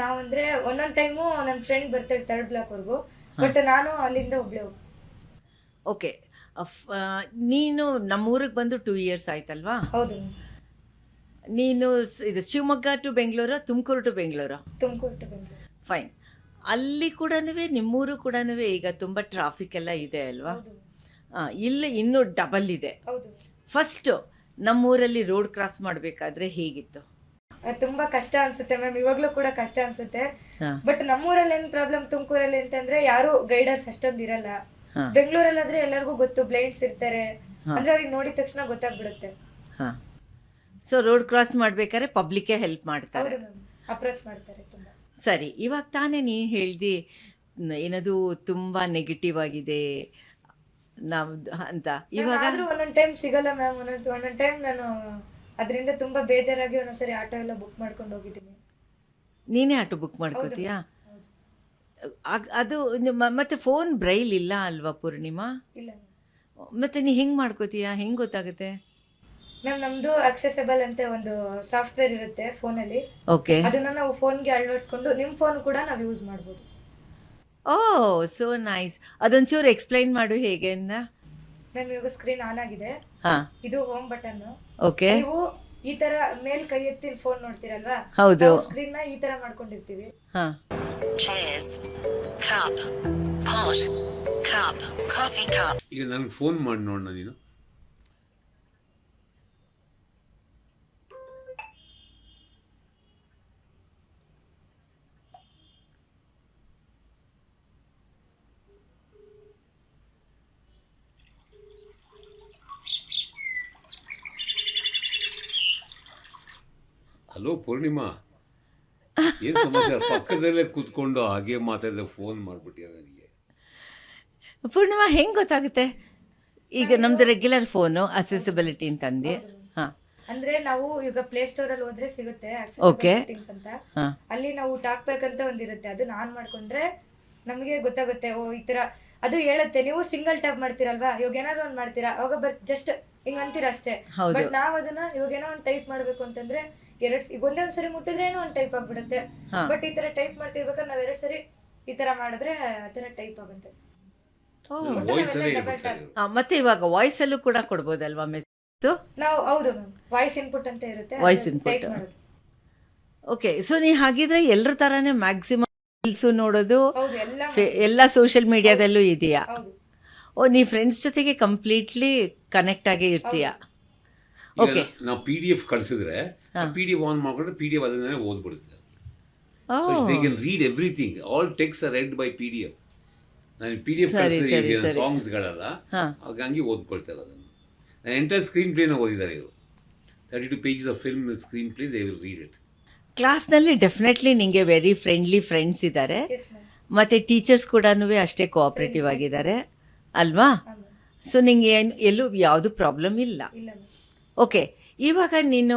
ನಾವು ಅಂದರೆ ಒಂದೊಂದು ಟೈಮು ನನ್ನ ಫ್ರೆಂಡ್ ಬರ್ತಾಳೆ 3rd ಬ್ಲಾಕ್ ವರೆಗೂ. ಬಟ್ ನಾನು ಅಲ್ಲಿಂದ ಒಬ್ಳೆ ಹೋಗ್ತೀನಿ. ಓಕೆ, ನೀನು ನಮ್ಮೂರಿಗೆ ಬಂದು 2 years ಆಯ್ತಲ್ವಾ? ಹೌದು. ನೀನು ಇದು Shivamogga to Bengaluru, Tumakuru to Bengaluru? Tumakuru to Bengaluru. Fine. ಅಲ್ಲಿ ಕೂಡ ನಿಮ್ಮೂರು ಕೂಡ ಈಗ ತುಂಬ ಟ್ರಾಫಿಕ್ ಎಲ್ಲ ಇದೆ ಅಲ್ವಾ? ಇಲ್ಲಿ ಇನ್ನೂ ಡಬಲ್ ಇದೆ. ಫಸ್ಟು ನಮ್ಮೂರಲ್ಲಿ ರೋಡ್ ಕ್ರಾಸ್ ಮಾಡಬೇಕಾದ್ರೆ ಹೇಗಿತ್ತು? ತುಂಬಾ ಕಷ್ಟ ಅನ್ಸುತ್ತೆ ಮ್ಯಾಮ್. ಇವಾಗ್ಲೂ ಕೂಡ ಕಷ್ಟ ಅನ್ಸುತ್ತೆ. ಬಟ್ ನಮ್ಮೂರಲ್ಲಿ ಏನ್ ಪ್ರಾಬ್ಲಮ್ ತುಮಕೂರಲ್ಲಿ ಅಂತಂದ್ರೆ ಯಾರು ಗೈಡರ್ಸ್ ಅಷ್ಟೊಂದು ಇರಲ್ಲ. ಬೆಂಗಳೂರಲ್ಲಾದ್ರೆ ಎಲ್ಲರಿಗೂ ಗೊತ್ತು, ಬ್ಲೈಂಡ್ಸ್ ಇರ್ತಾರೆ, ಅಂದ್ರೆ ಅವ್ರಿಗೆ ನೋಡಿದ ತಕ್ಷಣ ಗೊತ್ತಾಗ್ಬಿಡುತ್ತೆ. ಸೊ ರೋಡ್ ಕ್ರಾಸ್ ಮಾಡ್ಬೇಕಾದ್ರೆ ಪಬ್ಲಿಕ್ಕೇ ಹೆಲ್ಪ್ ಮಾಡ್ತಾರೆ, ಅಪ್ರೋಚ್ ಮಾಡ್ತಾರೆ ತುಂಬಾ. ಸರಿ, ಇವಾಗ ತಾನೇ ನೀನು ಹೇಳ್ದಿ ಏನದು ತುಂಬ ನೆಗೆಟಿವ್ ಆಗಿದೆ ನಾವು ಅಂತ. ಇವಾಗ ಒಂದೊಂದು ಟೈಮ್ ಸಿಗಲ್ಲ ಮ್ಯಾಮ್. ಒಂದೊಂದು ಟೈಮ್ ನಾನು ಅದರಿಂದ ತುಂಬಾ ಬೇಜಾರಾಗಿ ಒಂದೊಂದ್ಸರಿ ಆಟೋ ಎಲ್ಲ ಬುಕ್ ಮಾಡ್ಕೊಂಡು ಹೋಗಿದ್ದೀನಿ. ನೀನೇ ಆಟೋ ಬುಕ್ ಮಾಡ್ಕೋತೀಯಾ? ಅದು ಮತ್ತೆ ಫೋನ್ ಬ್ರೈಲ್ ಇಲ್ಲ ಅಲ್ವಾ ಪೂರ್ಣಿಮಾ? ಇಲ್ಲ. ಮತ್ತೆ ನೀ ಹೆಂಗ್ ಮಾಡ್ಕೋತೀಯಾ? ಹೆಂಗ್ ಗೊತ್ತಾಗುತ್ತೆ? ಮ್ಯಾಮ್ ನಮ್ದು ಅಕ್ಸೆಸಬಲ್ ಅಂತ ಒಂದು ಸಾಫ್ಟ್ವೇರ್ ಇರುತ್ತೆ ಫೋನಲ್ಲಿ. ಓಕೆ, ಅದನ್ನ ನಾವು ಫೋನ್ಗೆ ಅಳವಡಿಸ್ಕೊಂಡು ನಿಮ್ಮ ಫೋನ್ ಕೂಡ ನಾವು ಯೂಸ್ ಮಾಡ್ಬೋದು. ಓ, ಸೋ ನೈಸ್. ಅದೊಂಚೂರು ಎಕ್ಸ್ಪ್ಲೈನ್ ಮಾಡು ಹೇಗೆ ಅಂತ. ಮ್ಯಾಮ್ ಇವಾಗ ಸ್ಕ್ರೀನ್ ಆನ್ ಆಗಿದೆ. ಇದು ಹೋಮ್ ಬಟನ್. ಓಕೆ, ನೀವು ಈ ತರ ಮೇಲ್ ಕೈ ಎತ್ತಿ ಫೋನ್ ನೋಡ್ತೀರಲ್ವಾ? ಹೌದು. ಸ್ಕ್ರೀನ್ ನ ಈ ತರ ಮಾಡ್ಕೊಂಡಿರ್ತೀವಿ. ಈಗ ನನಗೆ ಫೋನ್ ಮಾಡಿ ನೋಡೋಣ ನೀನು. ಹಲೋ ಪೂರ್ಣಿಮಾ, ಏನು ಸಮಾಚಾರ? ಪಕ್ಕದಲ್ಲೇ ಕೂತ್ಕೊಂಡು ಹಾಗೆ ಮಾತಾಡಿದ ಫೋನ್ ಮಾಡಿಬಿಟ್ಟಿಯ ನನಗೆ. ಪೂರ್ಣಿಮಾ ಹೆಂಗೆ ಗೊತ್ತಾಗುತ್ತೆ? ಈಗ ನಮ್ದು ರೆಗ್ಯುಲರ್ ಫೋನು ಅಸೆಸಿಬಿಲಿಟಿ ಅಂತಂದು. ಅಂದ್ರೆ ನಾವು ಈಗ ಪ್ಲೇ ಸ್ಟೋರ್ ಅಲ್ಲಿ ಹೋದ್ರೆ ಸಿಗುತ್ತೆ ಸೆಟ್ಟಿಂಗ್ಸ್ ಅಂತ. ಅಲ್ಲಿ ನಾವು ಟಾಕ್ಬೇಕಂತ ಒಂದಿರುತ್ತೆ, ಅದನ್ನ ಆನ್ ಮಾಡ್ಕೊಂಡ್ರೆ ನಮಗೆ ಗೊತ್ತಾಗುತ್ತೆ. ಓ ಈ ತರ ಅದು ಹೇಳುತ್ತೆ. ನೀವು ಸಿಂಗಲ್ ಟ್ಯಾಪ್ ಮಾಡ್ತೀರಲ್ವಾ, ಇವಾಗ ಏನಾದ್ರು ಒಂದ್ ಮಾಡ್ತೀರಾ ಅವಾಗ ಜಸ್ಟ್ ಹಿಂಗ್ ಅಂತೀರ ಅಷ್ಟೇ. ಬಟ್ ನಾವ್ ಅದನ್ನ ಇವಾಗ ಏನೋ ಒಂದ್ ಟೈಪ್ ಮಾಡ್ಬೇಕು ಅಂತಂದ್ರೆ ಈಗ ಒಂದೇ ಒಂದ್ಸರಿ ಮುಟ್ಟಿದ್ರೆ ಏನೋ ಒಂದ್ ಟೈಪ್ ಆಗ್ಬಿಡುತ್ತೆ. ಬಟ್ ಈ ತರ ಟೈಪ್ ಮಾಡ್ತಿರ್ಬೇಕಾದ್ರೆ ನಾವ್ 2 ಸರಿ ಈ ತರ ಮಾಡಿದ್ರೆ ಆ ತರ ಟೈಪ್ ಆಗುತ್ತೆ. ಮತ್ತೆ ಇವಾಗ ವಾಯ್ಸ್ ಅಲ್ಲೂ ಕೂಡ ಕೊಡ್ಬೋದಲ್ವಾ ಮೆಸೇಜ್? ನಾವು ಹೌದು ಮ್ಯಾಮ್, ವಾಯ್ಸ್ ಇನ್ಪುಟ್ ಅಂತ ಇರುತ್ತೆ, ವಾಯ್ಸ್ ಇನ್ಪುಟ್. ಓಕೆ, ಸೊ ನೀ ಹಾಗಿದ್ರೆ ಎಲ್ಲರ ತರಾನೇ ಮ್ಯಾಕ್ಸಿಮಮ್ ರೀಲ್ಸು ನೋಡೋದು ಎಲ್ಲ ಸೋಷಿಯಲ್ ಮೀಡಿಯಾದಲ್ಲೂ ಇದೆಯಾ? ಓ, ನೀ ಫ್ರೆಂಡ್ಸ್ ಜೊತೆಗೆ ಕಂಪ್ಲೀಟ್ಲಿ ಕನೆಕ್ಟ್ ಆಗೇ ಇರ್ತೀಯಾ? ಓಕೆ, ನಾವು PDF ಕಳಿಸಿದ್ರೆ PDF ಆನ್ ಮಾಡ್ಕೊಂಡ್ರೆ PDF ಅದನ್ನೇ ಓದ್ಬಿಡುತ್ತೆ. They can read everything. All text are read by PDF. ನಾನು PDF ಕಳಿಸಿದ್ರೆ ಸಾಂಗ್ಸ್ಗಳೆಲ್ಲ ಹಾಗಾಗಿ ಓದ್ಕೊಳ್ತಾರೆ ಅದನ್ನು. ನಾನು ಎಂಟರ್ ಸ್ಕ್ರೀನ್ ಪ್ಲೇನ ಓದಿದ್ದಾರೆ ಇವರು. 32 pages of film screen play, they will read it. ಕ್ಲಾಸ್ನಲ್ಲಿ ಡೆಫಿನೆಟ್ಲಿ ನಿಮಗೆ ವೆರಿ ಫ್ರೆಂಡ್ಲಿ ಫ್ರೆಂಡ್ಸ್ ಇದ್ದಾರೆ, ಎಸ್ ಮ್ಯಾಮ್. ಮತ್ತು ಟೀಚರ್ಸ್ ಕೂಡ ಅಷ್ಟೇ ಕೋಆಪ್ರೇಟಿವ್ ಆಗಿದ್ದಾರೆ ಅಲ್ವಾ? ಸೊ ನಿಂಗೆ ಎಲ್ಲೂ ಯಾವುದು ಪ್ರಾಬ್ಲಮ್ ಇಲ್ಲ. ಇಲ್ಲ ಮ್ಯಾಮ್. ಓಕೆ, ಇವಾಗ ನೀನು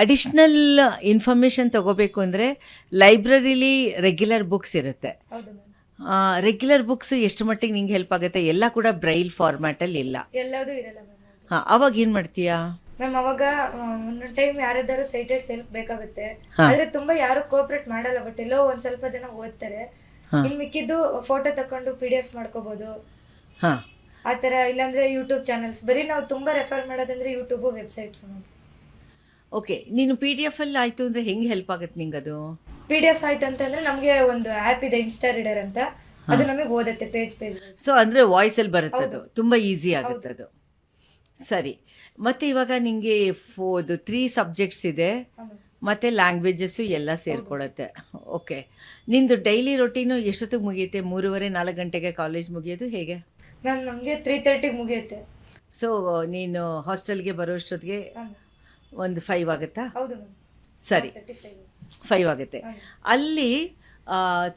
ಅಡಿಷ್ನಲ್ ಇನ್ಫಾರ್ಮೇಷನ್ ತಗೋಬೇಕು ಅಂದರೆ ಲೈಬ್ರರಿಲಿ ರೆಗ್ಯುಲರ್ ಬುಕ್ಸ್ ಇರುತ್ತೆ. ಹೌದು ಮ್ಯಾಮ್. ರೆಗ್ಯುಲರ್ ಬುಕ್ಸ್ ಎಷ್ಟು ಮಟ್ಟಿಗೆ ನಿಂಗೆ ಹೆಲ್ಪ್ ಆಗುತ್ತೆ? ಎಲ್ಲ ಕೂಡ ಬ್ರೈಲ್ ಫಾರ್ಮ್ಯಾಟಲ್ಲಿ ಇಲ್ಲ. ಎಲ್ಲದೂ ಇರಲ್ಲ ಮ್ಯಾಮ್. ಹಾಂ, ಅವಾಗ ಏನು ಮಾಡ್ತೀಯಾ? ಮ್ಯಾಮ್ ಅವಾಗ ಒಂದೊಂದು ಟೈಮ್ ಯಾರಾದ್ರೂ ಸೈಟೆಡ್ ಹೆಲ್ಪ್ ಬೇಕಾಗುತ್ತೆ, ಹಾ. ಆದ್ರೆ ತುಂಬಾ ಯಾರು ಕೋಆಪರೇಟ್ ಮಾಡಲ್ಲ, ಬಟ್ ಎಲ್ಲೋ ಒಂದ್ ಸ್ವಲ್ಪ ಜನ ಓದ್ತಾರೆ. ಹಾ. ಇನ್ ಮಿಕ್ಕಿದ್ದು ಫೋಟೋ ತಕೊಂಡು PDF ಮಾಡ್ಕೋಬಹುದು ಹಾಂ, ಆತರ. ಇಲ್ಲಾಂದ್ರೆ ಯೂಟ್ಯೂಬ್ ಚಾನಲ್ಸ್, ಬರೀ ನಾವು ತುಂಬಾ ರೆಫರ್ ಮಾಡೋದಂದ್ರೆ ಯೂಟ್ಯೂಬ್ ವೆಬ್ಸೈಟ್ಸ್. ಓಕೆ, ನೀನು PDF ಅಲ್ಲಿ ಆಯಿತು ಅಂದರೆ ಹೆಂಗೆ ಹೆಲ್ಪ್ ಆಗುತ್ತೆ ನಿಂಗೆ ಅದು? PDF ಆಯ್ತು ಅಂತಂದ್ರೆ ನಮಗೆ ಒಂದು ಆ್ಯಪ್ ಇದೆ, ಇನ್ಸ್ಟಾ ರೀಡರ್ ಅಂತ, ಅದು ನಮಗೆ ಓದುತ್ತೆ ಪೇಜ್. ಸೊ ಅಂದರೆ ವಾಯ್ಸಲ್ಲಿ ಬರುತ್ತೆ, ಅದು ತುಂಬ ಈಸಿ ಆಗುತ್ತೆ ಅದು. ಸರಿ, ಮತ್ತು ಇವಾಗ ನಿಮಗೆ 3 ಸಬ್ಜೆಕ್ಟ್ಸ್ ಇದೆ ಮತ್ತು ಲ್ಯಾಂಗ್ವೇಜಸ್ಸು ಎಲ್ಲ ಸೇರಿಕೊಳ್ಳುತ್ತೆ. ಓಕೆ, ನಿಂದು ಡೈಲಿ ರೊಟೀನು ಎಷ್ಟೊತ್ತಿಗೆ ಮುಗಿಯುತ್ತೆ? 3:30-4 ಗಂಟೆಗೆ ಕಾಲೇಜ್ ಮುಗಿಯೋದು ಹೇಗೆ? ಮ್ಯಾಮ್ ನಮಗೆ 3:30 ಮುಗಿಯುತ್ತೆ. ಸೊ ನೀನು ಹಾಸ್ಟೆಲ್ಗೆ ಬರೋಷ್ಟೊತ್ತಿಗೆ ಒಂದು 5 ಆಗುತ್ತಾ? ಹೌದು ಮ್ಯಾಮ್. ಸರಿ, 5 ಆಗುತ್ತೆ. ಅಲ್ಲಿ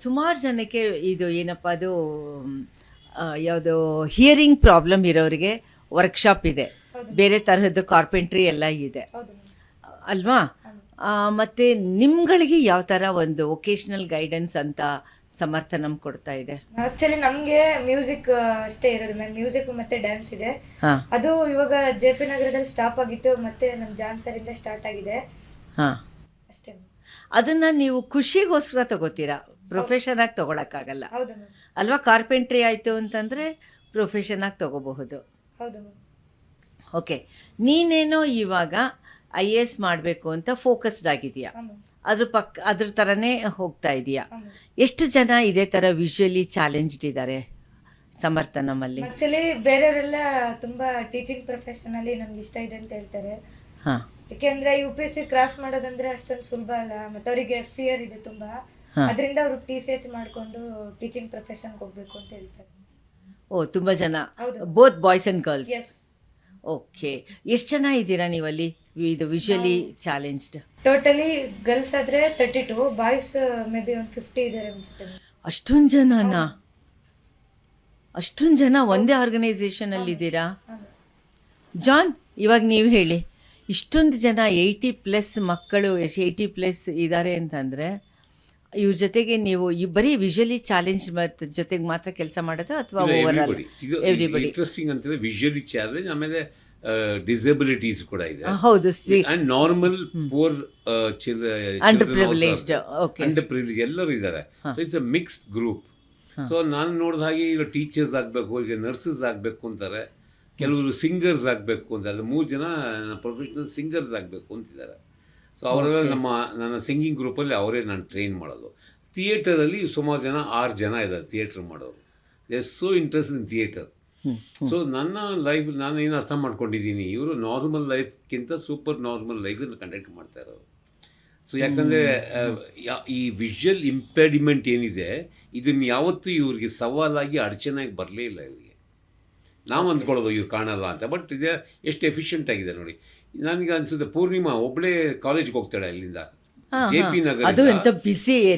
ಸುಮಾರು ಜನಕ್ಕೆ ಇದು ಏನಪ್ಪ ಅದು ಯಾವುದೋ ಹಿಯರಿಂಗ್ ಪ್ರಾಬ್ಲಮ್ ಇರೋರಿಗೆ ವರ್ಕ್ಶಾಪ್ ಇದೆ, ಬೇರೆ ತರಹದ್ದು ಕಾರ್ಪೆಂಟ್ರಿ ಎಲ್ಲ ಇದೆ ಹೌದು ಅಲ್ವಾ? ಮತ್ತು ನಿಮ್ಗಳಿಗೆ ಯಾವ ಥರ ಒಂದು ವೊಕೇಶ್ನಲ್ ಗೈಡೆನ್ಸ್ ಅಂತ ಸಮರ್ಥನಂ ಕೊಡ್ತಾ ಇದೆ? ಆಕ್ಚುಲಿ ನಮ್ಗೆ ಮ್ಯೂಸಿಕ್ ಅಷ್ಟೇ ಇರೋದು ಮ್ಯಾಮ್. ಮ್ಯೂಸಿಕ್ ಮತ್ತೆ ಡ್ಯಾನ್ಸ್ ಇದೆ. ಹಾಂ ಅದು ಇವಾಗ JP ನಗರದಲ್ಲಿ ಸ್ಟಾಪ್ ಆಗಿತ್ತು, ಮತ್ತೆ ನಮ್ಮ ಜಾನ್ಸರ್ ಇಂದ ಸ್ಟಾರ್ಟ್ ಆಗಿದೆ ಹಾಂ. ಅಷ್ಟೇ. ಅದನ್ನು ನೀವು ಖುಷಿಗೋಸ್ಕರ ತಗೋತೀರಾ, ಪ್ರೊಫೆಷನ್ ಆಗಿ ತೊಗೊಳಕ್ಕಾಗಲ್ಲ ಹೌದು ಮ್ಯಾಮ್. ಅಲ್ವಾ? ಕಾರ್ಪೆಂಟ್ರಿ ಆಯಿತು ಅಂತಂದರೆ ಪ್ರೊಫೆಷನ್ ಆಗಿ ತೊಗೋಬಹುದು. ಹೌದು ಮ್ಯಾಮ್. ಓಕೆ, ನೀನೇನೋ ಇವಾಗ IAS ಮಾಡಬೇಕು ಅಂತ ಫೋಕಸ್ಡ್ ಆಗಿದೆಯಾ, ಅದ್ರ ಥರನೇ ಹೋಗ್ತಾ ಇದೆಯಾ? ಎಷ್ಟು ಜನ ಇದೇ ಥರ ವಿಷುವಲಿ ಚಾಲೆಂಜ್ಡ್ ಇದ್ದಾರೆ ಸಮರ್ಥನಮಲ್ಲಿ? ಆಕ್ಚುಲಿ ಬೇರೆಯವರೆಲ್ಲ ತುಂಬಾ ಟೀಚಿಂಗ್ ಪ್ರೊಫೆಷನ್ ಅಲ್ಲಿ ನಮ್ಗೆ ಇಷ್ಟ ಇದೆ ಅಂತ ಹೇಳ್ತಾರೆ. ಹಾಂ, ಯಾಕೆಂದ್ರೆ UPSC ಕ್ರಾಸ್ ಮಾಡೋದಂದ್ರೆ ಅಷ್ಟೊಂದು ಸುಲಭ ಅಲ್ಲ, ಮತ್ತೆ ಅವರಿಗೆ ಫಿಯರ್ ಇದೆ ತುಂಬಾ. ಅದರಿಂದ ಅವರು TCH ಮಾಡ್ಕೊಂಡು ಟೀಚಿಂಗ್ ಪ್ರೊಫೆಷನ್ ಹೋಗ್ಬೇಕು ಅಂತ ಹೇಳ್ತಾರೆ. ಓ, ತುಂಬ ಜನ, ಹೌದು. Both boys and girls? Yes. Okay, ಎಷ್ಟು ಜನ ಇದ್ದೀರಾ ನೀವಲ್ಲಿ ಇದು ವಿಷುವಲಿ ಚಾಲೆಂಜ್ಡ್? ಟೋಟಲಿ ಗರ್ಲ್ಸ್ ಆದ್ರೆ 32, ಬಾಯ್ಸ್ ಮೇ ಬಿ ಒಂದು 50 ಇದ್ದಾರೆ ಅನ್ಸುತ್ತೆ. ಅಷ್ಟೊಂದು ಜನನಾ? ಅಷ್ಟೊಂದು ಜನ ಒಂದೇ ಆರ್ಗನೈಸೇಷನಲ್ಲಿ ಇದ್ದೀರಾ? ಜಾನ್, ಇವಾಗ ನೀವು ಹೇಳಿ, ಇಷ್ಟೊಂದು ಜನ 80+ ಮಕ್ಕಳು 80+ ಇದ್ದಾರೆ ಅಂತಂದರೆ ಇವ್ರ ಜೊತೆಗೆ ನೀವು ಬರೀ ವಿಷುವಲಿ ಚಾಲೆಂಜ್ ಜೊತೆಗೆ ಮಾತ್ರ ಕೆಲಸ ಮಾಡೋದು ಅಥವಾ ಓವರಾಲ್ ಎವ್ರಿಬಡಿ? ಇಂಟ್ರೆಸ್ಟಿಂಗ್ ಅಂತಂದ್ರೆ ವಿಷುವಲಿ ಚಾಲೆಂಜ್, ಆಮೇಲೆ ಡಿಸಬಿಲಿಟೀಸ್ ಕೂಡ ಇದೆ. ಹೌದು, and normal poor under privileged. Okay, under privilege ಎಲ್ಲರೂ ಇದ್ದಾರೆ. So it's a mixed group. So ನಾನು ನೋಡಿದ ಹಾಗೆ ಈಗ ಟೀಚರ್ಸ್ ಆಗಬೇಕು, ಈಗ ನರ್ಸಸ್ ಆಗಬೇಕು ಅಂತಾರೆ, ಕೆಲವರು ಸಿಂಗರ್ಸ್ ಆಗಬೇಕು ಅಂತ. 3 ಜನ ಪ್ರೊಫೆಷನಲ್ ಸಿಂಗರ್ಸ್ ಆಗಬೇಕು ಅಂತಿದ್ದಾರೆ. ಸೊ ಅವರೆಲ್ಲ ನನ್ನ ಸಿಂಗಿಂಗ್ ಗ್ರೂಪಲ್ಲಿ ಅವರೇ ನಾನು ಟ್ರೈನ್ ಮಾಡೋದು. ಥಿಯೇಟರಲ್ಲಿ ಸುಮಾರು ಜನ 6 ಜನ ಇದ್ದಾರೆ ಥಿಯೇಟರ್ ಮಾಡೋರು. They are so interest in theatre. So ನನ್ನ ಲೈಫ್ ನಾನು ಏನು ಅರ್ಥ ಮಾಡ್ಕೊಂಡಿದ್ದೀನಿ, ಇವರು ನಾರ್ಮಲ್ ಲೈಫ್ಗಿಂತ ಸೂಪರ್ ನಾರ್ಮಲ್ ಲೈಫನ್ನು ಕಂಡಕ್ಟ್ ಮಾಡ್ತಾ ಇರೋರು. ಸೊ ಯಾಕಂದರೆ ಈ ವಿಷುವಲ್ ಇಂಪೆಡಿಮೆಂಟ್ ಏನಿದೆ, ಇದನ್ನು ಯಾವತ್ತೂ ಇವ್ರಿಗೆ ಸವಾಲಾಗಿ ಅಡಚಣೆಯಾಗಿ ಬರಲೇ ಇಲ್ಲ ಇವರಿಗೆ. ನಾವು ಅಂದ್ಕೊಳ್ಳೋದು ಇವ್ರು ಕಾಣಲ್ಲ ಅಂತ, ಬಟ್ ಇದೆ ಎಷ್ಟು ಎಫಿಷಿಯೆಂಟ್ ಆಗಿದೆ ನೋಡಿ. ನನಗೆ ಅನಿಸುತ್ತೆ ಪೂರ್ಣಿಮಾ ಒಬ್ಬಳೇ ಕಾಲೇಜ್ಗೆ ಹೋಗ್ತಾಳೆ ಅಲ್ಲಿಂದ, JP ನಗರ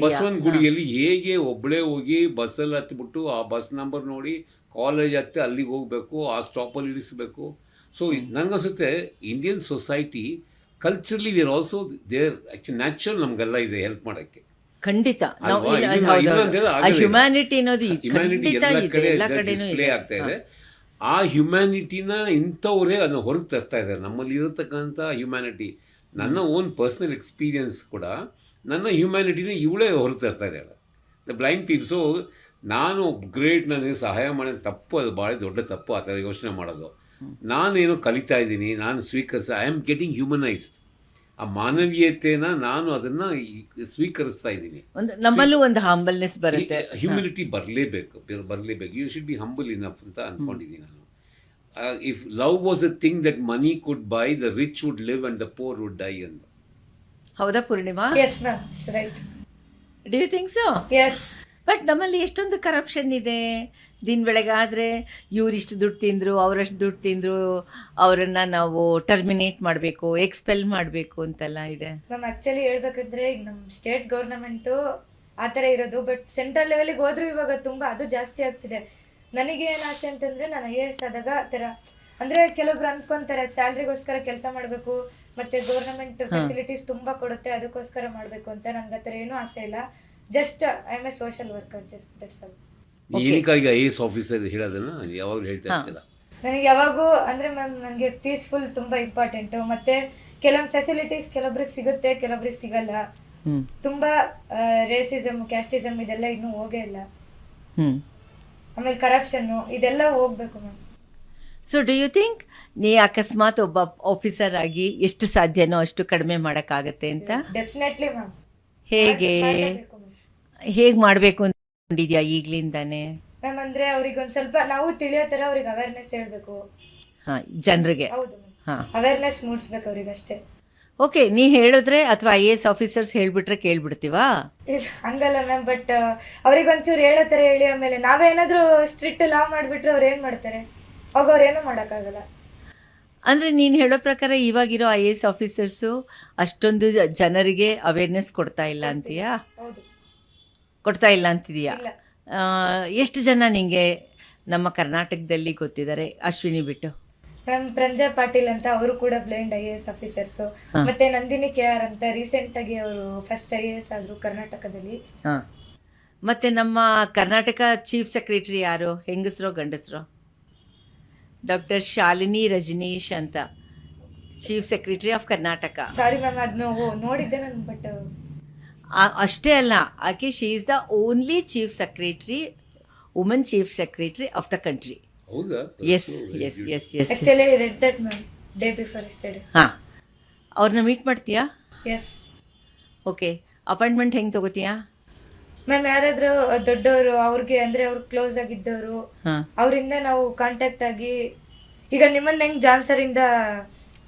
ಬಸವನಗುಡಿಯಲ್ಲಿ ಹೇಗೆ ಒಬ್ಬಳೇ ಹೋಗಿ ಬಸ್ಸಲ್ಲಿ ಹತ್ತಿಬಿಟ್ಟು ಆ ಬಸ್ ನಂಬರ್ ನೋಡಿ ಕಾಲೇಜ್ ಹತ್ತಿ ಅಲ್ಲಿಗೆ ಹೋಗಬೇಕು, ಆ ಸ್ಟಾಪಲ್ಲಿ ಇಳಿಸಬೇಕು. ಸೊ ನನಗನ್ಸುತ್ತೆ Indian society culturally we are also there. Actually natural ನಮಗೆಲ್ಲ ಇದೆ ಹೆಲ್ಪ್ ಮಾಡೋಕ್ಕೆ. ಖಂಡಿತ ಹ್ಯುಮ್ಯಾನಿಟಿ ಅನ್ನೋದು ಎಲ್ಲ ಕಡೆ ಡಿಸ್ಪ್ಲೇ ಆಗ್ತಾ ಇದೆ. ಆ ಹ್ಯುಮ್ಯಾನಿಟಿನ ಇಂಥವರೇ ಅದನ್ನ ಹೊರಗೆ ತರ್ತಾ ಇದ್ದಾರೆ. ನಮ್ಮಲ್ಲಿ ಇರತಕ್ಕಂಥ ಹ್ಯುಮ್ಯಾನಿಟಿ, ನನ್ನ ಓನ್ ಪರ್ಸ್ನಲ್ ಎಕ್ಸ್ಪೀರಿಯನ್ಸ್ ಕೂಡ ನನ್ನ ಹ್ಯುಮ್ಯಾನಿಟಿನ ಇವಳೇ ಹೊರಗೆ ತರ್ತಾ ಇದ್ದಾಳೆ, ದ ಬ್ಲೈಂಡ್ ಪೀಪಲ್. ಸೊ ನಾನು ಗ್ರೇಟ್, ನನಗೆ ಸಹಾಯ ಮಾಡೋದು ತಪ್ಪು, ಅದು ಭಾಳ ದೊಡ್ಡ ತಪ್ಪು ಆ ಥರ ಯೋಚನೆ ಮಾಡೋದು. ನಾನೇನು ಕಲಿತಾ ಇದ್ದೀನಿ, ನಾನು ಐ ಆಮ್ ಗೆಟಿಂಗ್ ಹ್ಯೂಮನೈಸ್ಡ್. ಆ ಮಾನವೀಯತೆನ ನಾನು ಅದನ್ನು ಸ್ವೀಕರಿಸ್ತಾ ಇದ್ದೀನಿ. ನಮ್ಮಲ್ಲೂ ಒಂದು ಹಂಬಲ್ನೆಸ್ ಬರುತ್ತೆ, ಹ್ಯೂಮಿಲಿಟಿ ಬರಲೇಬೇಕು. You should be humble enough ಅಂತ ಅಂದ್ಕೊಂಡಿದ್ದೀನಿ ನಾನು. If love was the thing that money could buy, the rich would live and the poor would die ಅಂತ. ಹೌದಾ Poornima? Yes ma'am, it's right. Do you think so? Yes. But ನಮ್ಮಲ್ಲಿ ಎಷ್ಟೊಂದು corruption ಇದೆ. ದಿನ ಬೆಳಗಾದರೆ ಇವರಿಷ್ಟು ದುಡ್ಡು ತಿಂದರು, ಅವರಷ್ಟು ದುಡ್ಡು ತಿಂದರು, ಅವರನ್ನು ನಾವು ಟರ್ಮಿನೇಟ್ ಮಾಡಬೇಕು, ಎಕ್ಸ್ಪೆಲ್ ಮಾಡಬೇಕು ಅಂತೆಲ್ಲ ಇದೆ. ಮ್ಯಾಮ್ ಆ್ಯಕ್ಚುಲಿ ಹೇಳ್ಬೇಕಂದ್ರೆ ಈಗ ನಮ್ಮ ಸ್ಟೇಟ್ ಗೌರ್ನಮೆಂಟು ಆ ಥರ ಇರೋದು, ಬಟ್ ಸೆಂಟ್ರಲ್ ಲೆವೆಲಿಗೆ ಹೋದ್ರೂ ಇವಾಗ ತುಂಬ ಅದು ಜಾಸ್ತಿ ಆಗ್ತಿದೆ. ನನಗೆ ಏನು ಆಸೆ ಅಂತಂದರೆ ನಾನು IAS ಆದಾಗ ಆ ಥರ ಅಂದರೆ ಕೆಲವೊಬ್ರು ಅಂದ್ಕೊತಾರೆ ಸ್ಯಾಲ್ರಿಗೋಸ್ಕರ ಕೆಲಸ ಮಾಡಬೇಕು ಮತ್ತು ಗೌರ್ನಮೆಂಟ್ ಫೆಸಿಲಿಟೀಸ್ ತುಂಬ ಕೊಡುತ್ತೆ ಅದಕ್ಕೋಸ್ಕರ ಮಾಡಬೇಕು ಅಂತ. ನನಗೆ ಆ ಥರ ಏನೂ ಆಸೆ ಇಲ್ಲ. Just I am a social worker, just that's all. ಏನಕ್ಕಾಗಿ IAS ಆಫೀಸರ್ ಹೇಳೋದನ್ನ ಯಾವಾಗಲೂ ಹೇಳ್ತಾ ಇರ್ತಿಲ್ಲ. ನನಗೆ ಯಾವಾಗೂ ಅಂದರೆ ಮ್ಯಾಮ್ ನನಗೆ ಪೀಸ್ಫುಲ್ ತುಂಬ ಇಂಪಾರ್ಟೆಂಟು. ಮತ್ತು ಕೆಲವೊಂದು ಫೆಸಿಲಿಟೀಸ್ ಕೆಲವೊಬ್ರಿಗೆ ಸಿಗುತ್ತೆ, ಕೆಲವೊಬ್ರಿಗೆ ಸಿಗಲ್ಲ. ತುಂಬ ರೇಸಿಸಮ್, ಕ್ಯಾಸ್ಟಿಸಮ್ ಇದೆಲ್ಲ ಇನ್ನೂ ಹೋಗೇ ಇಲ್ಲ. ಆಮೇಲೆ ಕರಪ್ಷನ್ನು ಇದೆಲ್ಲ ಹೋಗ್ಬೇಕು ma'am. So do you think ನೀ ಅಕಸ್ಮಾತ್ ಒಬ್ಬ ಆಫೀಸರ್ ಆಗಿ ಎಷ್ಟು ಸಾಧ್ಯನೋ ಅಷ್ಟು ಕಡಿಮೆ ಮಾಡೋಕ್ಕಾಗತ್ತೆ ಅಂತ? Definitely ma'am. ಹೇಗೆ ಮಾಡಬೇಕು ಅಂದ್ಕೊಂಡಿದ್ಯಾ ಈಗಲಿಂದಾನೆ? ಮ್ಯಾಮ್ ಅಂದರೆ ಅವ್ರಿಗೆ ಒಂದು ಸ್ವಲ್ಪ ನಾವು ತಿಳಿಯೋ ಥರ ಅವ್ರಿಗೆ ಅವೇರ್ನೆಸ್ ಹೇಳಬೇಕು. ಹಾಂ, ಜನರಿಗೆ. ಹೌದು ಹಾಂ, ಅವೇರ್ನೆಸ್ ಮೂಡಿಸ್ಬೇಕು ಅವ್ರಿಗೆ ಅಷ್ಟೇ. ಓಕೆ, ನೀ ಹೇಳಿದ್ರೆ ಅಥವಾ IAS ಆಫೀಸರ್ಸ್ ಹೇಳ್ಬಿಟ್ರೆ ಕೇಳ್ಬಿಡ್ತೀವಾ? ಇಲ್ಲ ಹಂಗಲ್ಲ ಮ್ಯಾಮ್, ಬಟ್ ಅವ್ರಿಗೊಂಚೂರು ಹೇಳೋ ಥರ ಹೇಳಿ. ಆಮೇಲೆ ನಾವೇನಾದರೂ ಸ್ಟ್ರಿಕ್ಟ್ ಲಾ ಮಾಡಿಬಿಟ್ರೆ ಅವ್ರು ಏನು ಮಾಡ್ತಾರೆ? ಅವಾಗ ಅವ್ರೇನು ಮಾಡೋಕ್ಕಾಗಲ್ಲ. ಅಂದರೆ ನೀನು ಹೇಳೋ ಪ್ರಕಾರ ಇವಾಗಿರೋ IAS ಆಫೀಸರ್ಸು ಅಷ್ಟೊಂದು ಜನರಿಗೆ ಅವೇರ್ನೆಸ್ ಕೊಡ್ತಾ ಇಲ್ಲ ಅಂತೀಯಾ? ಹೌದು. ಕೊಡ್ತಾ ಇಲ್ಲ ಅಂತಿದೀಯಾ? ಇಲ್ಲ. ಎಷ್ಟು ಜನ ನಿಂಗೆ ನಮ್ಮ ಕರ್ನಾಟಕದಲ್ಲಿ ಗೊತ್ತಿದ್ದಾರೆ ಅಶ್ವಿನಿ ಬಿಟ್ಟು? ಮ್ಯಾಮ್ ಪ್ರಂಜಾ ಪಾಟೀಲ್ ಅಂತ ಅವರು ಕೂಡ ಬ್ಲೈಂಡ್ IAS ಆಫೀಸರ್ಸು. ಮತ್ತೆ ನಂದಿನಿ KR ಅಂತ ರೀಸೆಂಟಾಗಿ ಅವರು ಫಸ್ಟ್ IAS ಆದರು ಕರ್ನಾಟಕದಲ್ಲಿ. ಹಾಂ, ಮತ್ತು ನಮ್ಮ ಕರ್ನಾಟಕ ಚೀಫ್ ಸೆಕ್ರೆಟರಿ ಯಾರು, ಹೆಂಗಸರೋ ಗಂಡಸರೋ? ಡಾಕ್ಟರ್ ಶಾಲಿನಿ ರಜನೀಶ್ ಅಂತ, chief secretary of Karnataka. Sorry ma'am, ಅದನ್ನ ನೋಡಿದ್ದೆ ನಾನು, ಬಟ್ ಅಷ್ಟೇ ಅಲ್ಲ, ಆಕೆ she is the only chief secretary, woman chief secretary of the country. ಹೌದಾ? Yes yes yes yes. Actually read that ma'am day before yesterday. ಹಾಂ, ಅವ್ರನ್ನ ಮೀಟ್ ಮಾಡ್ತೀಯಾ? ಎಸ್. ಓಕೆ, ಅಪಾಯಿಂಟ್ಮೆಂಟ್ ಹೆಂಗೆ ತೊಗೋತೀಯಾ? ಮ್ಯಾಮ್ ಯಾರಾದರೂ ದೊಡ್ಡವರು ಅವ್ರಿಗೆ ಅಂದರೆ ಅವ್ರು ಕ್ಲೋಸ್ ಆಗಿದ್ದವರು ಅವರಿಂದ ನಾವು ಕಾಂಟ್ಯಾಕ್ಟ್ ಆಗಿ, ಈಗ ನಿಮ್ಮನ್ನ ಹೆಂಗೆ ಜಾನ್ಸರಿಂದ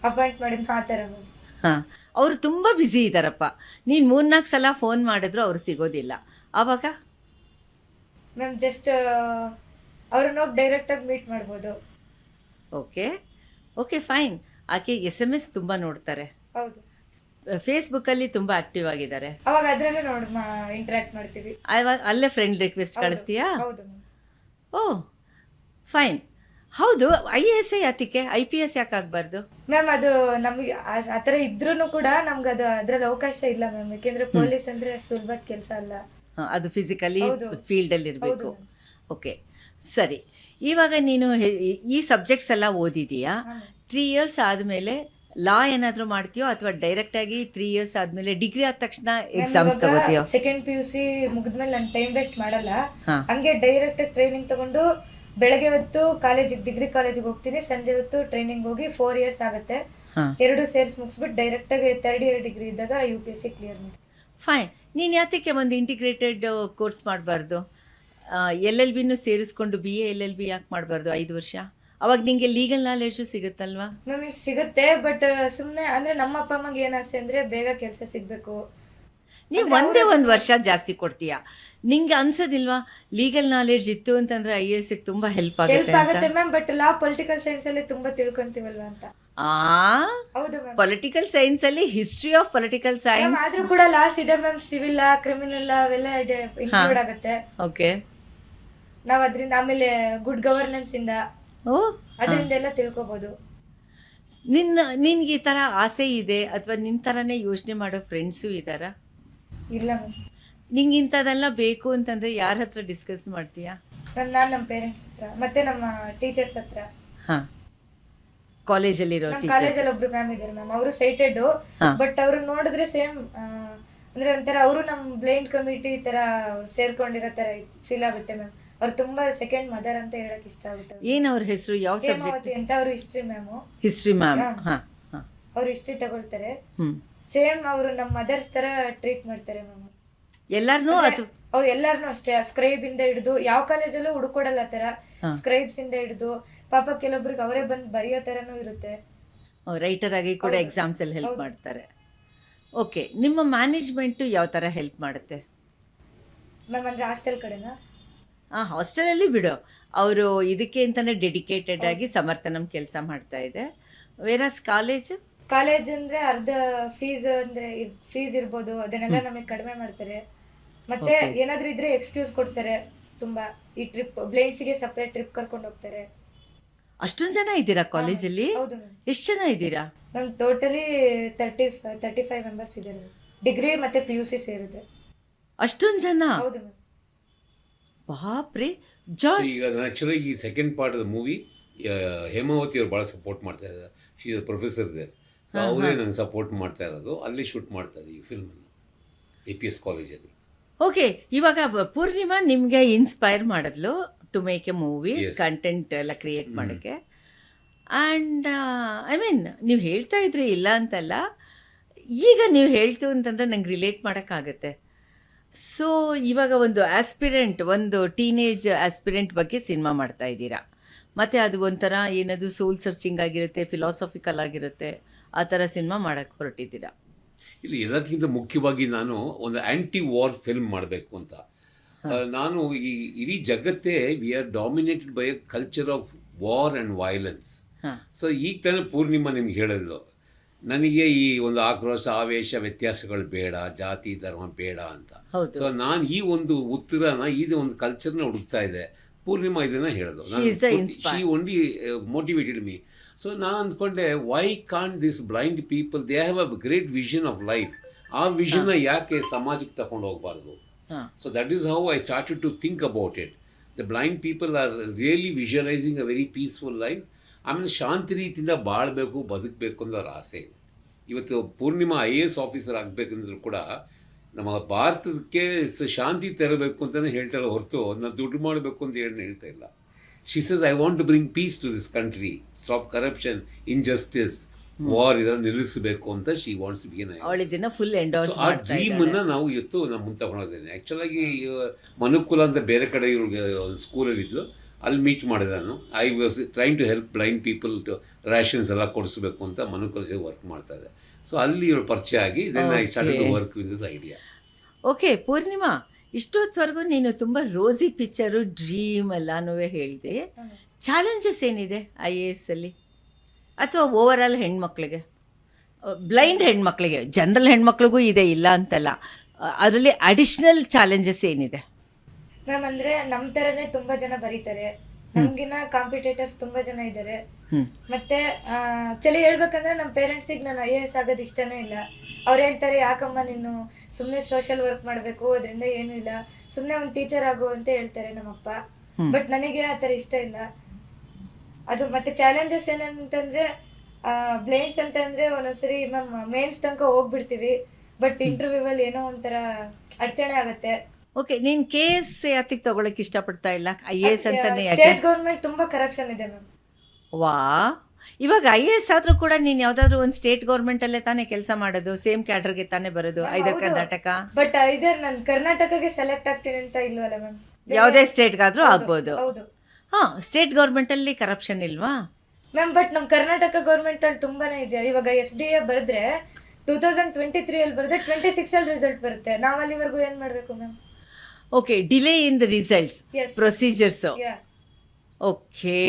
ಅಪಾಯಿಂಟ್ ಮಾಡಿದ್ದು ಆ ಥರ ಮ್ಯಾಮ್. ಹಾಂ, ಅವರು ತುಂಬ ಬ್ಯುಸಿ ಇದ್ದಾರಪ್ಪ. ನೀನು 3-4 ಸಲ ಫೋನ್ ಮಾಡಿದ್ರು ಅವ್ರು ಸಿಗೋದಿಲ್ಲ. ಆವಾಗ ಮ್ಯಾಮ್ ಜಸ್ಟ್ ಅವ್ರನ್ನ ಹೋಗಿ ಡೈರೆಕ್ಟಾಗಿ ಮೀಟ್ ಮಾಡ್ಬೋದು. Okay okay fine. ಆಕೆ SMS ತುಂಬ ನೋಡ್ತಾರೆ, ಹೌದು. ಫೇಸ್ಬುಕ್ಕಲ್ಲಿ ತುಂಬ ಆ್ಯಕ್ಟಿವ್ ಆಗಿದ್ದಾರೆ. ಅವಾಗ ಅದರಲ್ಲೇ ನೋಡಿ ಇಂಟ್ರ್ಯಾಕ್ಟ್ ಮಾಡ್ತೀವಿ. ಆವಾಗ ಅಲ್ಲೇ ಫ್ರೆಂಡ್ ರಿಕ್ವೆಸ್ಟ್ ಕಳಿಸ್ತೀಯಾ? ಹೌದು ಮ್ಯಾಮ್. Oh fine. ಹೌದು, IAS ಯಾತಕ್ಕೆ IPS ಯಾಕೆ ಆಗಬಾರ್ದು? ಮ್ಯಾಮ್ ಅದು ನಮಗೆ ಆ ಥರ ಇದ್ರೂ ಕೂಡ ನಮ್ಗೆ ಅದು ಅದರಲ್ಲಿ ಅವಕಾಶ ಇಲ್ಲ ಮ್ಯಾಮ್. ಯಾಕೆಂದರೆ ಪೊಲೀಸ್ ಅಂದರೆ ಸುಲಭದ ಕೆಲಸ ಅಲ್ಲ. ಅದು ಫಿಸಿಕಲಿ ಹೌದು. ಫೀಲ್ಡಲ್ಲಿ ಇರಬೇಕು. ಹೌದು. ಓಕೆ ಸರಿ. ಇವಾಗ ನೀನು ಈ ಸಬ್ಜೆಕ್ಟ್ಸ್ ಎಲ್ಲ ಓದಿದೀಯಾ? 3 ಇಯರ್ಸ್ ಆದಮೇಲೆ ಲಾ ಏನಾದರೂ ಮಾಡ್ತೀಯೋ ಅಥವಾ ಡೈರೆಕ್ಟಾಗಿ 3 ಇಯರ್ಸ್ ಆದಮೇಲೆ ಡಿಗ್ರಿ ಆದ ತಕ್ಷಣ ಎಕ್ಸಾಮ್ಸ್ ತಗೋತೀಯೋ? ಸೆಕೆಂಡ್ PUC ಮುಗಿದ್ಮೇಲೆ ನಾನು ಟೈಮ್ ವೇಸ್ಟ್ ಮಾಡಲ್ಲ. ಹಾ. ಹಂಗೆ ಡೈರೆಕ್ಟ್ ಟ್ರೈನಿಂಗ್ ತಗೊಂಡು ಬೆಳಗ್ಗೆ ಹೊತ್ತು ಕಾಲೇಜಿಗೆ, ಡಿಗ್ರಿ ಕಾಲೇಜಿಗೆ ಹೋಗ್ತೀನಿ, ಸಂಜೆ ಹೊತ್ತು ಟ್ರೈನಿಂಗ್ ಹೋಗಿ 4 ಇಯರ್ಸ್ ಆಗುತ್ತೆ. ಹಾಂ, 2 ಸೇರ್ಸ್ ಮುಗಿಸ್ಬಿಟ್ಟು ಡೈರೆಕ್ಟಾಗಿ 3rd ಇಯರ್ ಡಿಗ್ರಿ ಇದ್ದಾಗ UPSC ಕ್ಲಿಯರ್ ಮಾಡಿ. ಫೈನ್. ನೀನು ಯಾತಕ್ಕೆ ಒಂದು ಇಂಟಿಗ್ರೇಟೆಡ್ ಕೋರ್ಸ್ ಮಾಡಬಾರ್ದು? LLBನೂ ಸೇರಿಸ್ಕೊಂಡು BA LLB ಯಾಕೆ ಮಾಡಬಾರ್ದು 5 ವರ್ಷ? ಅವಾಗ ನಿಂಗೆ ಲೀಗಲ್ ನಾಲೆಡ್ಜು ಸಿಗುತ್ತಲ್ವಾ? ನಮಗೆ ಸಿಗುತ್ತೆ, ಬಟ್ ಸುಮ್ಮನೆ ಅಂದರೆ ನಮ್ಮ ಅಪ್ಪ ಅಮ್ಮಗೆ ಏನು ಆಸೆ ಅಂದರೆ ಬೇಗ ಕೆಲಸ ಸಿಗಬೇಕು. ನೀವು ಒಂದೇ 1 ವರ್ಷ ಜಾಸ್ತಿ ಕೊಡ್ತೀಯಾ? ನಿಂಗೆ ಅನ್ಸೋದಿಲ್ವಾ ಲೀಗಲ್ ನಾಲೆಡ್ಜ್ ಇತ್ತು ಅಂತಂದ್ರೆ IASಗೆ ತುಂಬ ಹೆಲ್ಪ್ ಆಗುತ್ತೆ ಆಗುತ್ತೆ ma'am. But law political science ಅಲ್ಲಿ ತುಂಬಾ ತಿಳ್ಕೊಂತೀವಲ್ವಾ ಅಂತ. ಹೌದು ಮ್ಯಾಮ್. ಪೊಲಿಟಿಕಲ್ ಸೈನ್ಸ್ ಅಲ್ಲಿ ಹಿಸ್ಟ್ರಿ ಆಫ್ ಪೊಲಿಟಿಕಲ್ ಸೈನ್ಸ್ ಆದ್ರೂ ಕೂಡ ಲಾಸ್ ಇದೆ ಮ್ಯಾಮ್. ಸಿವಿಲ್ ಲಾ, ಕ್ರಿಮಿನಲ್ ಲಾ ಅವೆಲ್ಲ ಇದೆ, ಇನ್ಕ್ಲೂಡ್ ಆಗುತ್ತೆ. ಓಕೆ, ನಾವು ಅದರಿಂದ ಆಮೇಲೆ ಗುಡ್ ಗವರ್ನೆನ್ಸ್ ಇಂದ ಓ ಅದರಿಂದ ಎಲ್ಲ ತಿಳ್ಕೊಬಹುದು. ನಿನ್ಗೆ ಈ ಥರ ಆಸೆ ಇದೆ ಅಥವಾ ನಿನ್ನ ಥರನೇ ಯೋಚನೆ ಮಾಡೋ ಫ್ರೆಂಡ್ಸು ಇದ್ದಾರಾ? ಇಲ್ಲ ಮ್ಯಾಮ್. ನಿಂಗೆ ಇಂಥದ್ದೆಲ್ಲ ಬೇಕು ಅಂತಂದರೆ ಯಾರ ಹತ್ರ ಡಿಸ್ಕಸ್ ಮಾಡ್ತೀಯಾ? ನಾನು ನಮ್ಮ ಪೇರೆಂಟ್ಸ್ ಹತ್ರ ಮತ್ತೆ ನಮ್ಮ ಟೀಚರ್ಸ್ ಹತ್ರ. ಹಾಂ, ಕಾಲೇಜಲ್ಲಿರೋ ನಮ್ಮ ಟೀಚರ್ಸ್? ಕಾಲೇಜಲ್ಲಿ ಒಬ್ರು ಮ್ಯಾಮ್ ಇದ್ದಾರೆ ಮ್ಯಾಮ್. ಅವರು ಸೈಟೆಡ್, ಬಟ್ ಅವ್ರು ನೋಡಿದ್ರೆ ಸೇಮ್ ಅಂದ್ರೆ ಒಂಥರ ಅವರು ನಮ್ಮ ಬ್ಲೈಂಡ್ ಕಮಿಟಿ ತರ ಸೇರ್ಕೊಂಡಿರೋ ತರ ಫೀಲ್ ಆಗುತ್ತೆ ಮ್ಯಾಮ್. ಅವ್ರು ತುಂಬಾ ಸೆಕೆಂಡ್ ಮದರ್ ಅಂತ ಹೇಳಕ್ ಇಷ್ಟ ಆಗುತ್ತೆ. ಏನು ಅವ್ರ ಹೆಸರು? ಯಾವ ಸಬ್ಜೆಕ್ಟ್ ಅಂತ? ಅವರು ಹಿಸ್ಟ್ರಿ ಮ್ಯಾಮ್. History ma'am. ಹಾಂ, ಅವ್ರು ಹಿಸ್ಟ್ರಿ ತಗೊಳ್ತಾರೆ. ಸೇಮ್ ಅವರು ನಮ್ಮ ಮದರ್ಸ್ ತರ ಟ್ರೀಟ್ ಮಾಡ್ತಾರೆ ಮ್ಯಾಮ್. ಎಲ್ಲಾರನ್ನೂ? ಅವ್ರು ಎಲ್ಲಾರನ್ನೂ ಅಷ್ಟೇ, ಸ್ಕ್ರೈಬ್ ಇಂದ ಹಿಡಿದು ಯಾವ ಕಾಲೇಜಲ್ಲೂ ಹುಡುಕೊಡಲ್ಲ ಆ ತರ. ಸ್ಕ್ರೈಬ್ಸ್ ಇಂದ ಹಿಡಿದು ಪಾಪ ಕೆಲವೊಬ್ರಿಗೆ ಅವರೇ ಬಂದು ಬರೆಯೋ ತರನೂ ಇರುತ್ತೆ. ರೈಟರ್ ಆಗಿ ಕೂಡ ಎಕ್ಸಾಮ್ಸ್ ಅಲ್ಲಿ ಹೆಲ್ಪ್ ಮಾಡ್ತಾರೆ. ಓಕೆ, ನಿಮ್ಮ ಮ್ಯಾನೇಜ್ಮೆಂಟು ಯಾವ ಥರ ಹೆಲ್ಪ್ ಮಾಡುತ್ತೆ? ಮ್ಯಾಮ್ ಅಂದರೆ ಹಾಸ್ಟೆಲ್ ಕಡೆನಾ? ಹಾಸ್ಟೆಲಲ್ಲಿ ಬಿಡು, ಅವರು ಇದಕ್ಕೆ ಅಂತಾನೆ ಡೆಡಿಕೇಟೆಡ್ ಆಗಿ ಸಮರ್ಥನಂ ಕೆಲಸ ಮಾಡ್ತಾ ಇದೆ. ವೇರಾಸ್ ಕಾಲೇಜ್ ಅಂದರೆ ಅರ್ಧ ಫೀಸ್ ಇರ್ಬೋದು, ಅದನ್ನೆಲ್ಲ ನಮಗೆ ಕಡಿಮೆ ಮಾಡ್ತಾರೆ. ಮತ್ತೆ ಏನಾದರೂ ಇದ್ರೆ ಎಕ್ಸ್ಕ್ಯೂಸ್ ಕೊಡ್ತಾರೆ. ತುಂಬಾ ಈ ಟ್ರಿಪ್ ಬ್ಲೈಂಡ್ಸ್ಗೆ ಸಪ್ರೇಟ್ ಟ್ರಿಪ್ ಕರ್ಕೊಂಡು ಹೋಗ್ತಾರೆ. ಅಷ್ಟೊಂದು ಜನ ಇದ್ದೀರಾ ಕಾಲೇಜಲ್ಲಿ? ಹೌದು ಮ್ಯಾಮ್. ಎಷ್ಟು ಜನ ಇದ್ದೀರಾ? ಮ್ಯಾಮ್ ಟೋಟಲಿ 35 ಮೆಂಬರ್ಸ್ ಇದ್ದಾರೆ, ಡಿಗ್ರಿ ಮತ್ತೆ PUC ಸೇರಿದ್ರೆ. ಅಷ್ಟೊಂದು ಜನ? ಹೌದು ಮ್ಯಾಮ್. ಬಾಪ್ರೆ. So, ಜಾನ್, ಈಗ ಆ್ಯಕ್ಚುಲಾಗಿ ಈ second part of the movie Hemavathi ಅವ್ರು ಭಾಳ ಸಪೋರ್ಟ್ ಮಾಡ್ತಾ ಇದ್ದಾರೆ. ಶಿ ಇಸ್ ಪ್ರೊಫೆಸರ್ ಇದೆ. ಸೊ ಅವರೇ ನನಗೆ ಸಪೋರ್ಟ್ ಮಾಡ್ತಾ ಇರೋದು. ಅಲ್ಲಿ ಶೂಟ್ ಮಾಡ್ತಾ ಇದ್ದೆ ಈ ಫಿಲ್ಮನ್ನು APS ಕಾಲೇಜಲ್ಲಿ. ಓಕೆ. ಇವಾಗ ಪೂರ್ಣಿಮಾ ನಿಮಗೆ ಇನ್ಸ್ಪೈರ್ ಮಾಡಿದ್ಲು to make a movie, Yes. Content ಎಲ್ಲ ಕ್ರಿಯೇಟ್ ಮಾಡೋಕ್ಕೆ. ಆ್ಯಂಡ್ ಐ ಮೀನ್ ನೀವು ಹೇಳ್ತಾ ಇದ್ರಿ ಇಲ್ಲ ಅಂತಲ್ಲ, ಈಗ ನೀವು ಹೇಳ್ತು ಅಂತಂದರೆ ನಂಗೆ ರಿಲೇಟ್ ಮಾಡೋಕ್ಕಾಗತ್ತೆ. ಸೊ ಇವಾಗ ಒಂದು ಆಸ್ಪಿರೆಂಟ್, ಒಂದು ಟೀನೇಜ್ ಆಸ್ಪಿರೆಂಟ್ ಬಗ್ಗೆ ಸಿನಿಮಾ ಮಾಡ್ತಾ ಇದ್ದೀರಾ. ಮತ್ತು ಅದು ಒಂಥರ ಏನದು ಸೋಲ್ ಸರ್ಚಿಂಗ್ ಆಗಿರುತ್ತೆ, ಫಿಲಾಸಫಿಕಲ್ ಆಗಿರುತ್ತೆ, ಆ ಥರ ಸಿನಿಮಾ ಮಾಡೋಕ್ಕೆ ಹೊರಟಿದ್ದೀರಾ. ಇಲ್ಲಿ ಎಲ್ಲದಕ್ಕಿಂತ ಮುಖ್ಯವಾಗಿ ನಾನು ಒಂದು ಆ್ಯಂಟಿ ವಾರ್ ಫಿಲ್ಮ್ ಮಾಡಬೇಕು ಅಂತ. ನಾನು ಈ ಇಡೀ ಜಗತ್ತೇ we are dominated by a culture of war and violence. So ಈಗ ತಾನೇ ಪೂರ್ಣಿಮಾ ನಿಮ್ಗೆ ಹೇಳಿದ್ಲು, ನನಗೆ ಈ ಒಂದು ಆಕ್ರೋಶ, ಆವೇಶ, ವ್ಯತ್ಯಾಸಗಳು ಬೇಡ, ಜಾತಿ ಧರ್ಮ ಬೇಡ ಅಂತ. ಸೊ ನಾನು ಈ ಒಂದು ಉತ್ತರನ, ಈ ಒಂದು ಕಲ್ಚರ್ನ ಹುಡುಕ್ತಾ ಇದೆ. ಪೂರ್ಣಿಮಾ ಇದನ್ನು ಹೇಳಿದ್ರು. She only motivated me. So ನಾನು ಅಂದ್ಕೊಂಡೆ, why can't this blind people, they have a great vision of life. ಆ ವಿಷನ್ನ ಯಾಕೆ ಸಮಾಜಕ್ಕೆ ತಗೊಂಡು ಹೋಗಬಾರ್ದು? So that is how I started to think about it. The blind people are really visualising a very peaceful life. ಆಮೇಲೆ ಶಾಂತಿ ರೀತಿಯಿಂದ ಬಾಳಬೇಕು, ಬದುಕಬೇಕು ಅನ್ನೋ ಅವ್ರ ಆಸೆ ಇದೆ. ಇವತ್ತು ಪೂರ್ಣಿಮಾ IAS ಆಫೀಸರ್ ಆಗಬೇಕಂದ್ರೂ ಕೂಡ ನಮ್ಮ ಭಾರತಕ್ಕೆ ಶಾಂತಿ ತರಬೇಕು ಅಂತಲೇ ಹೇಳ್ತಾಳೆ ಹೊರತು ನಾನು ದುಡ್ಡು ಮಾಡಬೇಕು ಅಂತ ಏನು ಹೇಳ್ತಾ ಇಲ್ಲ. She says, I want to bring peace to this country, stop corruption, injustice, war ಇದನ್ನು ನಿಲ್ಲಿಸಬೇಕು ಅಂತ ಶಿ ವಾಂಟ್ಸ್ ಬಿ. ಅವಳಿದನ್ನ ಫುಲ್ ಎಂಡೋರ್ಸ್ ಆ ಡ್ರೀಮನ್ನು ನಾವು ಇವತ್ತು ನಮ್ಮ ಮುಂದೆ ತಗೊಂಡಿದ್ದೇನೆ. ಆ್ಯಕ್ಚುಲಾಗಿ ಮನುಕುಲ ಅಂತ ಬೇರೆ ಕಡೆ ಇವ್ರಿಗೆ ಒಂದು ಸ್ಕೂಲಲ್ಲಿದ್ದು, ಅಲ್ಲಿ ಮೀಟ್ ಮಾಡಿದೆ ನಾನು. I was trying to help blind people to rations ಎಲ್ಲ ಕೊಡಿಸ್ಬೇಕು ಅಂತ ಮನುಕುಲ ವರ್ಕ್ ಮಾಡ್ತಾ ಇದೆ. ಸೊ ಅಲ್ಲಿ ಇವಳು ಪರಿಚಯ ಆಗಿ then I started to work with this idea. Okay Purnima, ಇಷ್ಟೊತ್ತವರೆಗೂ ನೀನು ತುಂಬ ರೋಸಿ ಪಿಕ್ಚರು, ಡ್ರೀಮ್ ಎಲ್ಲನೂ ಹೇಳಿದೆ. ಚಾಲೆಂಜಸ್ ಏನಿದೆ IAS ಅಲ್ಲಿ, ಅಥವಾ ಓವರ್ ಆಲ್ ಹೆಣ್ಮಕ್ಳಿಗೆ, ಬ್ಲೈಂಡ್ ಹೆಣ್ಮಕ್ಳಿಗೆ, ಜನರಲ್ ಹೆಣ್ಮಕ್ಳಿಗೂ ಇದೆ ಇಲ್ಲ ಅಂತಲ್ಲ, ಅದರಲ್ಲಿ ಅಡಿಷ್ನಲ್ ಚಾಲೆಂಜಸ್ ಏನಿದೆ? ಮ್ಯಾಮ್ ಅಂದರೆ ನಮ್ಮ ಥರನೇ ತುಂಬ ಜನ ಬರೀತಾರೆ, ನಮಗಿನ್ನ ಕಾಂಪಿಟೇಟರ್ಸ್ ತುಂಬ ಜನ ಇದ್ದಾರೆ. ಮತ್ತೆ ಆಕ್ಚುಲಿ ಹೇಳ್ಬೇಕಂದ್ರೆ ನಮ್ಮ ಪೇರೆಂಟ್ಸಿಗೆ ನಾನು IAS ಆಗೋದು ಇಷ್ಟನೇ ಇಲ್ಲ. ಅವ್ರು ಹೇಳ್ತಾರೆ, ಯಾಕಮ್ಮ ನೀನು ಸುಮ್ಮನೆ ಸೋಷಿಯಲ್ ವರ್ಕ್ ಮಾಡಬೇಕು, ಅದರಿಂದ ಏನೂ ಇಲ್ಲ, ಸುಮ್ಮನೆ ಒಂದು ಟೀಚರ್ ಆಗು ಅಂತ ಹೇಳ್ತಾರೆ ನಮ್ಮಪ್ಪ. ಬಟ್ ನನಗೆ ಆ ಥರ ಇಷ್ಟ ಇಲ್ಲ ಅದು. ಮತ್ತೆ ಚಾಲೆಂಜಸ್ ಏನಂತಂದರೆ, ಬ್ಲೈಂಡ್ಸ್ ಅಂತಂದರೆ ಒಂದೊಂದ್ಸರಿ ಮ್ಯಾಮ್ ಮೇನ್ಸ್ ತನಕ ಹೋಗ್ಬಿಡ್ತೀವಿ, ಬಟ್ ಇಂಟರ್ವ್ಯೂವಲ್ಲಿ ಏನೋ ಒಂಥರ ಅಡಚಣೆ ಆಗುತ್ತೆ. ಓಕೆ, ನೀನು KS ಯಾತಿಗೆ ತಗೊಳಕ್ಕೆ ಇಷ್ಟಪಡ್ತಾ ಇಲ್ಲ? IAS ಅಂತಾನೆ ಯಾಕೆ? ಸ್ಟೇಟ್ ಗೌರ್ಮೆಂಟ್ ತುಂಬಾ ಕರಪ್ಷನ್ ಇದೆ ಮ್ಯಾಮ್. ವಾ, ಇವಾಗ IAS ಆದ್ರೂ ಕೂಡ ನೀನು ಯಾವ್ದಾದ್ರು ಒಂದು ಸ್ಟೇಟ್ ಗೌರ್ಮೆಂಟ್ ಅಲ್ಲೇ ತಾನೇ ಕೆಲಸ ಮಾಡೋದು, ಸೇಮ್ ಕ್ಯಾಡರ್ಗೆ ತಾನೇ ಬರೋದು, ಐದರ್ ಕರ್ನಾಟಕ. ಬಟ್ ಇದೆ, ನಾನು ಕರ್ನಾಟಕಕ್ಕೆ ಸೆಲೆಕ್ಟ್ ಆಗ್ತೀನಿ ಅಂತ ಇಲ್ವಲ್ಲ ಮ್ಯಾಮ್? ಯಾವುದೇ ಸ್ಟೇಟ್ಗಾದ್ರೂ ಆಗ್ಬೋದು. ಹೌದು. ಸ್ಟೇಟ್ ಗೌರ್ಮೆಂಟ್ ಅಲ್ಲಿ ಕರಪ್ಷನ್ ಇಲ್ವಾ ಮ್ಯಾಮ್? ಬಟ್ ನಮ್ಮ ಕರ್ನಾಟಕ ಗೌರ್ಮೆಂಟ್ ಅಲ್ಲಿ ತುಂಬಾನೇ ಇದೆ. ಇವಾಗ SDA ಬರೆದ್ರೆ 2023 ಅಲ್ಲಿ ಬರೆದ್ರೆ 26 ಅಲ್ಲಿ ರಿಸಲ್ಟ್ ಬರುತ್ತೆ. ನಾವು ಅಲ್ಲಿವರೆಗೂ ಏನ್ ಮಾಡ್ಬೇಕು ma'am? Okay, delay in the results, procedures. Okay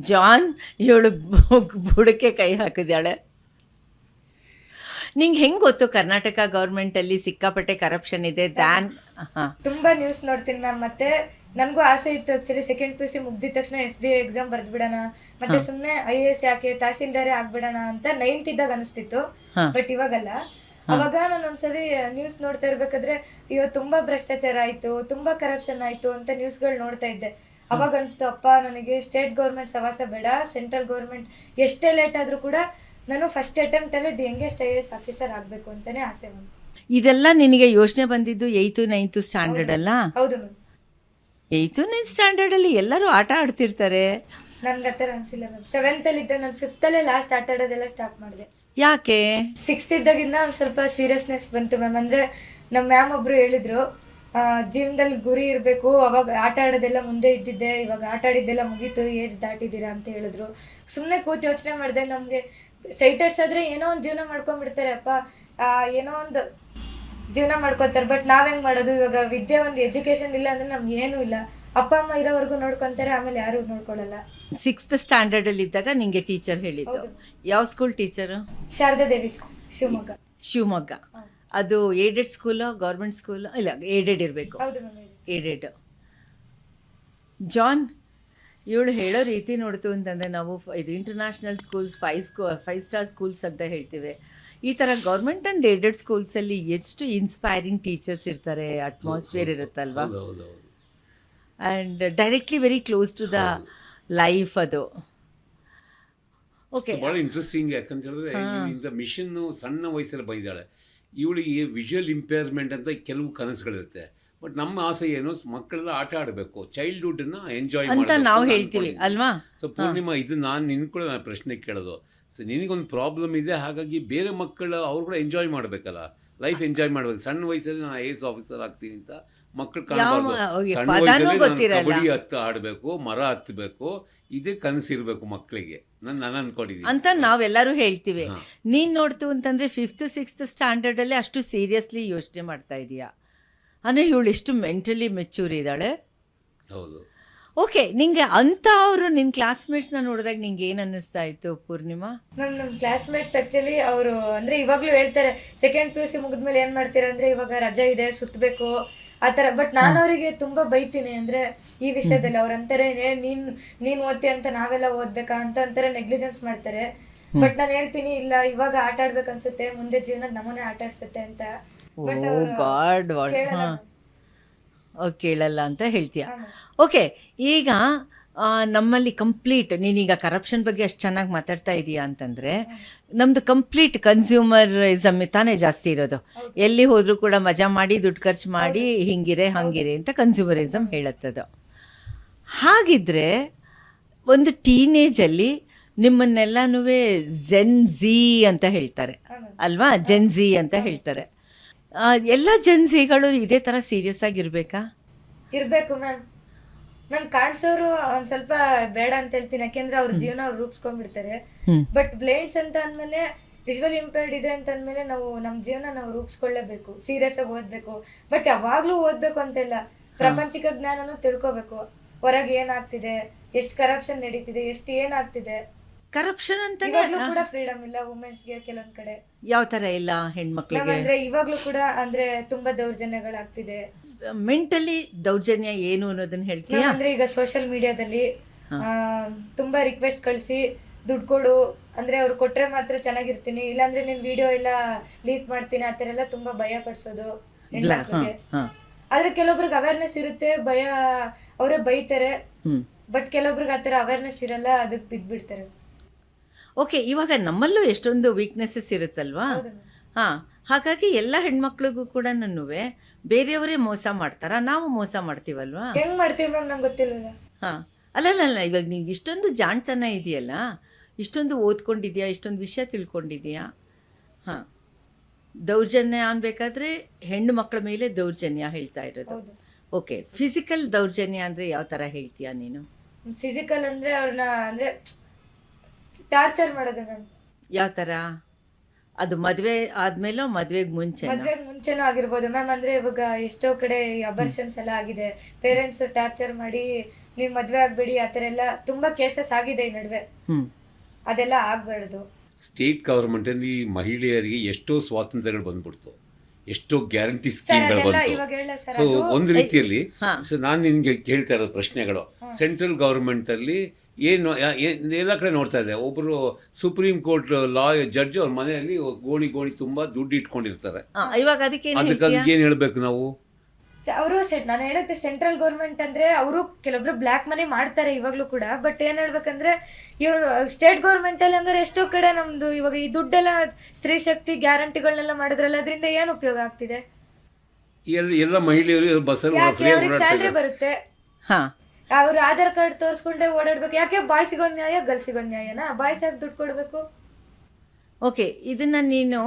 John, ಇವಳು ಬುಡಕ್ಕೆ ಕೈ ಹಾಕಿದಾಳೆ. ನಿಂಗೆ ಹೆಂಗೆ ಗೊತ್ತು ಕರ್ನಾಟಕ ಗೌರ್ಮೆಂಟಲ್ಲಿ ಸಿಕ್ಕಾಪಟ್ಟೆ ಕರಪ್ಷನ್ ಇದೆ? ತುಂಬಾ ನ್ಯೂಸ್ ನೋಡ್ತೀನಿ ಮ್ಯಾಮ್. ಮತ್ತೆ ನನಗೂ ಆಸೆ ಇತ್ತು ಆಕ್ಚುಲಿ, ಸೆಕೆಂಡ್ PUC ಮುಗ್ದಿದ ತಕ್ಷಣ SDA ಎಕ್ಸಾಮ್ ಬರ್ದ್ಬಿಡೋಣ, ಮತ್ತೆ ಸುಮ್ಮನೆ IAS ಯಾಕೆ, ತಹಶೀಲ್ದಾರೇ ಆಗ್ಬಿಡೋಣ ಅಂತ 9th ಇದ್ದಾಗ ಅನಿಸ್ತಿತ್ತು. ಬಟ್ ಇವಾಗಲ್ಲ. ಅವಾಗ ನಾನು ಒಂದ್ಸರಿ ನ್ಯೂಸ್ ನೋಡ್ತಾ ಇರ್ಬೇಕಾದ್ರೆ, ಅಯ್ಯೋ ತುಂಬಾ ಭ್ರಷ್ಟಾಚಾರ ಆಯ್ತು, ತುಂಬಾ ಕರಪ್ಷನ್ ಆಯ್ತು ಅಂತ ನ್ಯೂಸ್ಗಳು ನೋಡ್ತಾ ಇದ್ದೆ. ಅವಾಗ ಅನಿಸ್ತು, ಅಪ್ಪ ನನಗೆ ಸ್ಟೇಟ್ ಗೌರ್ಮೆಂಟ್ ಸವಾಸ ಬೇಡ, ಸೆಂಟ್ರಲ್ ಗೌರ್ಮೆಂಟ್ ಎಷ್ಟೇ ಲೇಟ್ ಆದ್ರೂ ಕೂಡ ನಾನು ಫಸ್ಟ್ ಅಟೆಂಪ್ಟ್ ಅಲ್ಲಿ ಯಂಗೆಸ್ಟ್ IAS ಆಫೀಸರ್ ಆಗ್ಬೇಕು ಅಂತಾನೆ ಆಸೆ ಮ್ಯಾಮ್. ಇದೆಲ್ಲ ನಿನಗೆ ಯೋಚನೆ ಬಂದಿದ್ದು 8th 9th ಸ್ಟ್ಯಾಂಡರ್ಡ್ ಅಲ್ಲ? ಹೌದು ಮ್ಯಾಮ್. 8th 9th ಸ್ಟ್ಯಾಂಡರ್ಡ್ ಅಲ್ಲಿ ಎಲ್ಲರೂ ಆಟ ಆಡ್ತಿರ್ತಾರೆ. ನನ್ಗೆ ಆ ಥರ ಅನ್ಸಿಲ್ಲ ಮ್ಯಾಮ್. 7th ಅಲ್ಲಿ ಇದ್ದೆ ನಾನು, 5th ಅಲ್ಲೇ ಲಾಸ್ಟ್ ಆಟ ಆಡೋದೆಲ್ಲ ಸ್ಟಾರ್ಟ್ ಮಾಡಿದೆ. ಯಾಕೆ? 6th ಇದ್ದಾಗಿಂದ ಒಂದು ಸ್ವಲ್ಪ ಸೀರಿಯಸ್ನೆಸ್ ಬಂತು ಮ್ಯಾಮ್. ಅಂದರೆ ನಮ್ಮ ಮ್ಯಾಮ್ ಒಬ್ರು ಹೇಳಿದ್ರು, ಜೀವನದಲ್ಲಿ ಗುರಿ ಇರಬೇಕು, ಅವಾಗ ಆಟ ಆಡೋದೆಲ್ಲ ಮುಂದೆ ಇದ್ದಿದ್ದೆ, ಇವಾಗ ಆಟ ಆಡಿದ್ದೆಲ್ಲ ಮುಗೀತು, ಏಜ್ ದಾಟಿದ್ದೀರಾ ಅಂತ ಹೇಳಿದ್ರು. ಸುಮ್ಮನೆ ಕೂತು ಯೋಚನೆ ಮಾಡಿದೆ, ನಮಗೆ ಸೈಟರ್ಸ್ ಆದರೆ ಏನೋ ಒಂದು ಜೀವನ ಮಾಡ್ಕೊಂಡ್ಬಿಡ್ತಾರೆ ಅಪ್ಪ, ಏನೋ ಒಂದು ಜೀವನ ಮಾಡ್ಕೊತಾರೆ. ಬಟ್ ನಾವ್ ಹೆಂಗ್ ಮಾಡೋದು? ಇವಾಗ ವಿದ್ಯೆ ಒಂದು ಎಜುಕೇಶನ್ ಇಲ್ಲ ಅಂದ್ರೆ ನಮ್ಗೆ ಏನೂ ಇಲ್ಲ. ಅಪ್ಪ ಅಮ್ಮ ಇರೋವರೆಗೂ ನೋಡ್ಕೊಂತಾರೆ, ಆಮೇಲೆ ಯಾರು ನೋಡ್ಕೊಳ್ಳಲ್ಲ. 6th ಸ್ಟ್ಯಾಂಡರ್ಡ್ ಅಲ್ಲಿ ಇದ್ದಾಗ ನಿಂಗೆ ಟೀಚರ್ ಹೇಳಿದ್ದು. ಯಾವ school teacher? Sharada Devi school, Shivamogga. Shivamogga. ಅದು ಏಡೆಡ್ ಸ್ಕೂಲ್, ಗೌರ್ಮೆಂಟ್ ಸ್ಕೂಲ್? ಇಲ್ಲ, ಏಡೆಡ್ ಇರಬೇಕು. ಹೌದು ಮ್ಯಾಮ್. ಏಡೆಡ್. ಜಾನ್, ಇವಳು ಹೇಳೋ ರೀತಿ ನೋಡ್ತು ಅಂತಂದರೆ ನಾವು ಇದು ಇಂಟರ್ನ್ಯಾಷನಲ್ ಸ್ಕೂಲ್ಸ್, 5 ಸ್ಟಾರ್ ಸ್ಕೂಲ್ಸ್ ಅಂತ ಹೇಳ್ತೀವಿ. ಈ ಥರ ಗೌರ್ಮೆಂಟ್ ಆ್ಯಂಡ್ ಏಡೆಡ್ ಸ್ಕೂಲ್ಸಲ್ಲಿ ಎಷ್ಟು ಇನ್ಸ್ಪೈರಿಂಗ್ ಟೀಚರ್ಸ್ ಇರ್ತಾರೆ, ಅಟ್ಮಾಸ್ಫಿಯರ್ ಇರುತ್ತಲ್ವಾ, and directly very close to the life ಅದು. ಓಕೆ, ಭಾಳ ಇಂಟ್ರೆಸ್ಟಿಂಗ್. ಯಾಕಂತ ಹೇಳಿದ್ರೆ ಇಂಥ ಮಿಷನ್ ಸಣ್ಣ ವಯಸ್ಸಲ್ಲಿ ಬಂದಿದ್ದಾಳೆ. ಇವಳಿಗೆ ವಿಜುವಲ್ ಇಂಪೇರ್ಮೆಂಟ್ ಅಂತ ಕೆಲವು ಕನಸುಗಳಿರುತ್ತೆ. ಬಟ್ ನಮ್ಮ ಆಸೆ ಏನು, ಮಕ್ಕಳೆಲ್ಲ ಆಟ ಆಡಬೇಕು, ಚೈಲ್ಡ್ಹುಡ್ನ ಎಂಜಾಯ್ ಅಂತ ನಾವು ಹೇಳ್ತೀವಿ ಅಲ್ವಾ. ಸೊ ಪೂರ್ಣಿಮಾ, ಇದು ನಾನು ಕೂಡ ನಾನು ಪ್ರಶ್ನೆ ಕೇಳೋದು. ಸೊ ನಿನಗೊಂದು ಪ್ರಾಬ್ಲಮ್ ಇದೆ, ಹಾಗಾಗಿ ಬೇರೆ ಮಕ್ಕಳು ಅವ್ರು ಕೂಡ ಎಂಜಾಯ್ ಮಾಡಬೇಕಲ್ಲ, ಲೈಫ್ ಎಂಜಾಯ್ ಮಾಡಬೇಕು. ಸಣ್ಣ ವಯಸ್ಸಲ್ಲಿ ನಾನು IAS ಆಫೀಸರ್ ಆಗ್ತೀನಿ ಅಂತ ಮಕ್ಕಳು ಕಾಣಬಾರ್ದು. ಸಣ್ಣ ವಯಸ್ಸಲ್ಲಿ ಕಬಡ್ಡಿ ಆಡಬೇಕು, ಮರ ಹತ್ತಬೇಕು, ಇದೇ ಕನಸಿರ್ಬೇಕು ಮಕ್ಕಳಿಗೆ. ನಾನು ಅನ್ಕೊಂಡಿದ್ದೀನಿ ಅಂತ ನಾವೆಲ್ಲರೂ ಹೇಳ್ತೀವಿ. ನೀನು ನೋಡ್ತು ಅಂತಂದರೆ 5th 6th ಸ್ಟ್ಯಾಂಡರ್ಡಲ್ಲಿ ಅಷ್ಟು ಸೀರಿಯಸ್ಲಿ ಯೋಚನೆ ಮಾಡ್ತಾ ಇದೀಯಾ ಅಂದರೆ ಇವಳು ಎಷ್ಟು ಮೆಂಟಲಿ ಮೆಚ್ಯೂರ್ ಇದ್ದಾಳೆ. ಹೌದು. ಓಕೆ, ನಿಂಗೆ ಅಂತ ಅವರು ನಿನ್ನ ಕ್ಲಾಸ್ಮೇಟ್ಸ್ನ ನೋಡಿದಾಗ ನಿಂಗೆ ಏನು ಅನ್ನಿಸ್ತಾ ಇತ್ತು ಪೂರ್ಣಿಮಾ? ನಮ್ಮ ಕ್ಲಾಸ್ಮೇಟ್ಸ್ ಆಕ್ಚುಲಿ ಅವರು ಅಂದ್ರೆ ಇವಾಗ್ಲೂ ಹೇಳ್ತಾರೆ, 2nd PUC ಮುಗಿದ್ಮೇಲೆ ಏನ್ ಮಾಡ್ತೀರಾ ಅಂದ್ರೆ ಇವಾಗ ರಜಾ ಇದೆ ಸುತ್ತಬೇಕು ಆ ಥರ. ಬಟ್ ನಾನು ಅವರಿಗೆ ತುಂಬಾ ಬೈತೀನಿ ಅಂದ್ರೆ ಈ ವಿಷಯದಲ್ಲಿ. ಅವ್ರು ಅಂತಾರೆ ನೀನ್ ಓದ್ತಿ ಅಂತ ನಾವೆಲ್ಲ ಓದ್ಬೇಕಾ ಅಂತ ಅಂತಾರೆ, ನೆಗ್ಲಿಜೆನ್ಸ್ ಮಾಡ್ತಾರೆ. ಬಟ್ ನಾನು ಹೇಳ್ತೀನಿ ಇಲ್ಲ, ಇವಾಗ ಆಟ ಆಡ್ಬೇಕು ಅನ್ಸುತ್ತೆ, ಮುಂದೆ ಜೀವನ ನಮ್ಮನ್ನೇ ಆಟ ಆಡ್ಸುತ್ತೆ ಅಂತ. ಬಟ್ ಗಾಡ್ ಕೇಳಲ್ಲ ಅಂತ ಹೇಳ್ತೀಯ. ಓಕೆ, ಈಗ ನಮ್ಮಲ್ಲಿ ಕಂಪ್ಲೀಟ್, ನೀನೀಗ ಕರಪ್ಷನ್ ಬಗ್ಗೆ ಅಷ್ಟು ಚೆನ್ನಾಗಿ ಮಾತಾಡ್ತಾ ಇದೀಯಾ ಅಂತಂದರೆ, ನಮ್ಮದು ಕಂಪ್ಲೀಟ್ ಕನ್ಸ್ಯೂಮರಿಸಮ್ ತಾನೇ ಜಾಸ್ತಿ ಇರೋದು. ಎಲ್ಲಿ ಹೋದರೂ ಕೂಡ ಮಜಾ ಮಾಡಿ, ದುಡ್ಡು ಖರ್ಚು ಮಾಡಿ, ಹಿಂಗಿರೆ ಹಂಗಿರೆ ಅಂತ ಕನ್ಸ್ಯೂಮರಿಸಮ್ ಹೇಳುತ್ತದು. ಹಾಗಿದ್ರೆ ಒಂದು ಟೀನೇಜಲ್ಲಿ ನಿಮ್ಮನ್ನೆಲ್ಲನೂ ಜೆನ್ಝಿ ಅಂತ ಹೇಳ್ತಾರೆ ಅಲ್ವಾ, ಜೆನ್ಝಿ ಅಂತ ಹೇಳ್ತಾರೆ. ಎಲ್ಲ ಜೆನ್ಝಿಗಳು ಇದೇ ಥರ ಸೀರಿಯಸ್ ಆಗಿರ್ಬೇಕಾ? ಇರ್ಬೇಕು ಮ್ಯಾಮ್. ನನ್ ಕಾಣಿಸೋರು ಒಂದ್ ಸ್ವಲ್ಪ ಬೇಡ ಅಂತ ಹೇಳ್ತೀನಿ, ಯಾಕೆಂದ್ರೆ ಅವ್ರ ಜೀವನ ಅವ್ರು ರೂಪಿಸ್ಕೊಂಡ್ಬಿಡ್ತಾರೆ. ಬಟ್ ಬ್ಲೈಂಡ್ಸ್ ಅಂತ ಅಂದ್ಮೇಲೆ, ವಿಜುವಲ್ ಇಂಪೇರ್ಡ್ ಇದೆ ಅಂತ ಅಂದ್ಮೇಲೆ ನಾವು ನಮ್ ಜೀವನ ನಾವು ರೂಪಿಸ್ಕೊಳ್ಳೇಬೇಕು, ಸೀರಿಯಸ್ ಆಗಿ ಓದ್ಬೇಕು. ಬಟ್ ಯಾವಾಗ್ಲೂ ಓದ್ಬೇಕು ಅಂತಿಲ್ಲ, ಪ್ರಾಪಂಚಿಕ ಜ್ಞಾನನೂ ತಿಳ್ಕೊಬೇಕು. ಹೊರಗೆ ಏನಾಗ್ತಿದೆ, ಎಷ್ಟು ಕರಪ್ಷನ್ ನಡೀತಿದೆ, ಎಷ್ಟು ಏನಾಗ್ತಿದೆ. ಕರಪ್ಷನ್ ಅಂತ ಕೂಡ ಫ್ರೀಡಮ್ ಇಲ್ಲ ವುಮೆನ್ಸ್ಗೆ ಕೆಲವೊಂದ್ ಕಡೆ. ಯಾವ ತರ ಇಲ್ಲ ಹೆಣ್ಮಕ್ಳಿಗೆ ಅಂದ್ರೆ ಇವಾಗ್ಲೂ ಕೂಡ ಅಂದ್ರೆ ತುಂಬಾ ದೌರ್ಜನ್ಯಗಳಾಗ್ತಿದೆ. ಮೆಂಟಲಿ ದೌರ್ಜನ್ಯ ಏನು ಅನ್ನೋದನ್ನ ಹೇಳ್ತೀಯಾ? ಅಂದ್ರೆ ಈಗ ಸೋಷಿಯಲ್ ಮೀಡಿಯಾದಲ್ಲಿ ತುಂಬಾ ರಿಕ್ವೆಸ್ಟ್ ಕಳಿಸಿ ದುಡ್ಡು ಕೊಡು ಅಂದ್ರೆ ಅವ್ರು ಕೊಟ್ರೆ ಮಾತ್ರ ಚೆನ್ನಾಗಿರ್ತೀನಿ, ಇಲ್ಲಾಂದ್ರೆ ನಿನ್ ವಿಡಿಯೋ ಎಲ್ಲ ಲೀಕ್ ಮಾಡ್ತೀನಿ, ಆ ತರ ಎಲ್ಲ ತುಂಬಾ ಭಯ ಪಡಿಸೋದು ಹೆಣ್ಮಕ್ಳಿಗೆ. ಆದ್ರೆ ಕೆಲವೊಬ್ರಿಗೆ ಅವೇರ್ನೆಸ್ ಇರುತ್ತೆ, ಭಯ ಅವರೇ ಬೈತಾರೆ. ಬಟ್ ಕೆಲವೊಬ್ರಿಗೆ ಆತರ ಅವೇರ್ನೆಸ್ ಇರಲ್ಲ, ಅದಕ್ಕೆ ಬಿದ್ಬಿಡ್ತಾರೆ. ಓಕೆ, ಇವಾಗ ನಮ್ಮಲ್ಲೂ ಎಷ್ಟೊಂದು ವೀಕ್ನೆಸ್ಸಸ್ ಇರುತ್ತಲ್ವಾ. ಹಾಗಾಗಿ ಎಲ್ಲ ಹೆಣ್ಮಕ್ಳಿಗೂ ಕೂಡ ಬೇರೆಯವರೇ ಮೋಸ ಮಾಡ್ತಾರ, ನಾವು ಮೋಸ ಮಾಡ್ತೀವಲ್ವಾ? ಹೆಂಗ್ ಮಾಡ್ತೀವಿ ಮ್ಯಾಮ್, ನಂಗೆ ಗೊತ್ತಿಲ್ಲ. ಅಲ್ಲಲ್ಲ, ಇವಾಗ ನಿಂಗೆ ಇಷ್ಟೊಂದು ಜಾಣ್ತನ ಇದೆಯಲ್ಲ, ಇಷ್ಟೊಂದು ಓದ್ಕೊಂಡಿದ್ಯಾ, ಇಷ್ಟೊಂದು ವಿಷಯ ತಿಳ್ಕೊಂಡಿದ್ಯಾ. ದೌರ್ಜನ್ಯ ಅನ್ಬೇಕಾದ್ರೆ ಹೆಣ್ಣು ಮಕ್ಕಳ ಮೇಲೆ ದೌರ್ಜನ್ಯ ಹೇಳ್ತಾ ಇರೋದು. ಓಕೆ, ಫಿಸಿಕಲ್ ದೌರ್ಜನ್ಯ ಅಂದ್ರೆ ಯಾವ ತರ ಹೇಳ್ತೀಯಾ ನೀನು? ಫಿಸಿಕಲ್ ಅಂದ್ರೆ ಅವ್ರನ್ನ ಅಂದ್ರೆ ಟಾರ್ಚರ್ ಮಾಡೋದು ಮ್ಯಾಮ್. ಯಾವ ತರ? ಅದು ಮದ್ವೆ ಆದ್ಮೇಲೋ ಮದ್ವೆಗೆ ಮುಂಚೆನೂ ಆಗಿರ್ಬೋದು ಮ್ಯಾಮ್. ಅಂದ್ರೆ ಇವಾಗ ಎಷ್ಟೋ ಕಡೆ ಅಬರ್ಷನ್ಸ್ ಎಲ್ಲ ಆಗಿದೆ, ಪೇರೆಂಟ್ಸ್ ಟಾರ್ಚರ್ ಮಾಡಿ ನೀವ್ ಮದ್ವೆ ಆಗ್ಬೇಡಿ, ಆತರ ಎಲ್ಲ ತುಂಬಾ ಕೇಸಸ್ ಆಗಿದೆ ಈ ನಡುವೆ. ಅದೆಲ್ಲ ಆಗ್ಬಾರ್ದು. ಸ್ಟೇಟ್ ಗವರ್ಮೆಂಟ್ ಅಲ್ಲಿ ಮಹಿಳೆಯರಿಗೆ ಎಷ್ಟೋ ಸ್ವಾತಂತ್ರ್ಯಗಳು ಬಂದ್ಬಿಡ್ತು, ಎಷ್ಟೋ ಗ್ಯಾರಂಟಿ ಸ್ಕೀಮ್ಗಳು ಬಂತು. ಸೊ ಒಂದು ರೀತಿಯಲ್ಲಿ ನಾನು ನಿನ್ಗೆ ಕೇಳ್ತಾ ಇರೋದು ಪ್ರಶ್ನೆಗಳು, ಸೆಂಟ್ರಲ್ ಗವರ್ಮೆಂಟ್ ಅಲ್ಲಿ ಏನು ಎಲ್ಲ ಕಡೆ ನೋಡ್ತಾ ಇದೆ, ಒಬ್ಬರು ಸುಪ್ರೀಂ ಕೋರ್ಟ್ ಜಡ್ಜ್ ಅವ್ರ ಮನೆಯಲ್ಲಿ ಗೋಣಿ ತುಂಬಾ ದುಡ್ಡು ಇಟ್ಕೊಂಡಿರ್ತಾರೆ. ಅದಕ್ಕೆ ಏನ್ ಹೇಳ್ಬೇಕು ನಾವು? ಅವರು ನಾನು ಹೇಳುತ್ತೆ, ಸೆಂಟ್ರಲ್ ಗೌರ್ಮೆಂಟ್ ಅಂದ್ರೆ ಅವರು ಕೆಲವೊಬ್ರು ಬ್ಲಾಕ್ ಮನಿ ಮಾಡ್ತಾರೆ ಇವಾಗ್ಲೂ ಕೂಡ. ಬಟ್ ಏನ್ ಹೇಳ್ಬೇಕಂದ್ರೆ ಇವರು ಸ್ಟೇಟ್ ಗೌರ್ಮೆಂಟ್ ಅಲ್ಲಿ ಹಂಗಾರೆ ಎಷ್ಟೋ ಕಡೆ ನಮ್ದು ಇವಾಗ ಈ ದುಡ್ಡೆಲ್ಲ ಸ್ತ್ರೀ ಶಕ್ತಿ ಗ್ಯಾರಂಟಿಗಳನ್ನೆಲ್ಲ ಮಾಡಿದ್ರಲ್ಲ, ಅದರಿಂದ ಏನ್ ಉಪಯೋಗ ಆಗ್ತಿದೆ? ಎಲ್ಲ ಮಹಿಳೆಯರು ಬಸ್ಸಲ್ಲಿ ಸ್ಯಾಲ್ರಿ ಬರುತ್ತೆ, ಅವ್ರು ಆಧಾರ್ ಕಾರ್ಡ್ ತೋರಿಸ್ಕೊಂಡೆ ಓಡಾಡ್ಬೇಕು. ಯಾಕೆ ಬಾಯ್ಸಿಗೊಂದು ನ್ಯಾಯ, ಗರ್ಲ್ಸಿಗೊಂದು ನ್ಯಾಯನಾ? ಬಾಯ್ಸ್ ಯಾಕೆ ದುಡ್ಡು ಕೊಡ್ಬೇಕು? ಓಕೆ, ಇದನ್ನ ನೀನು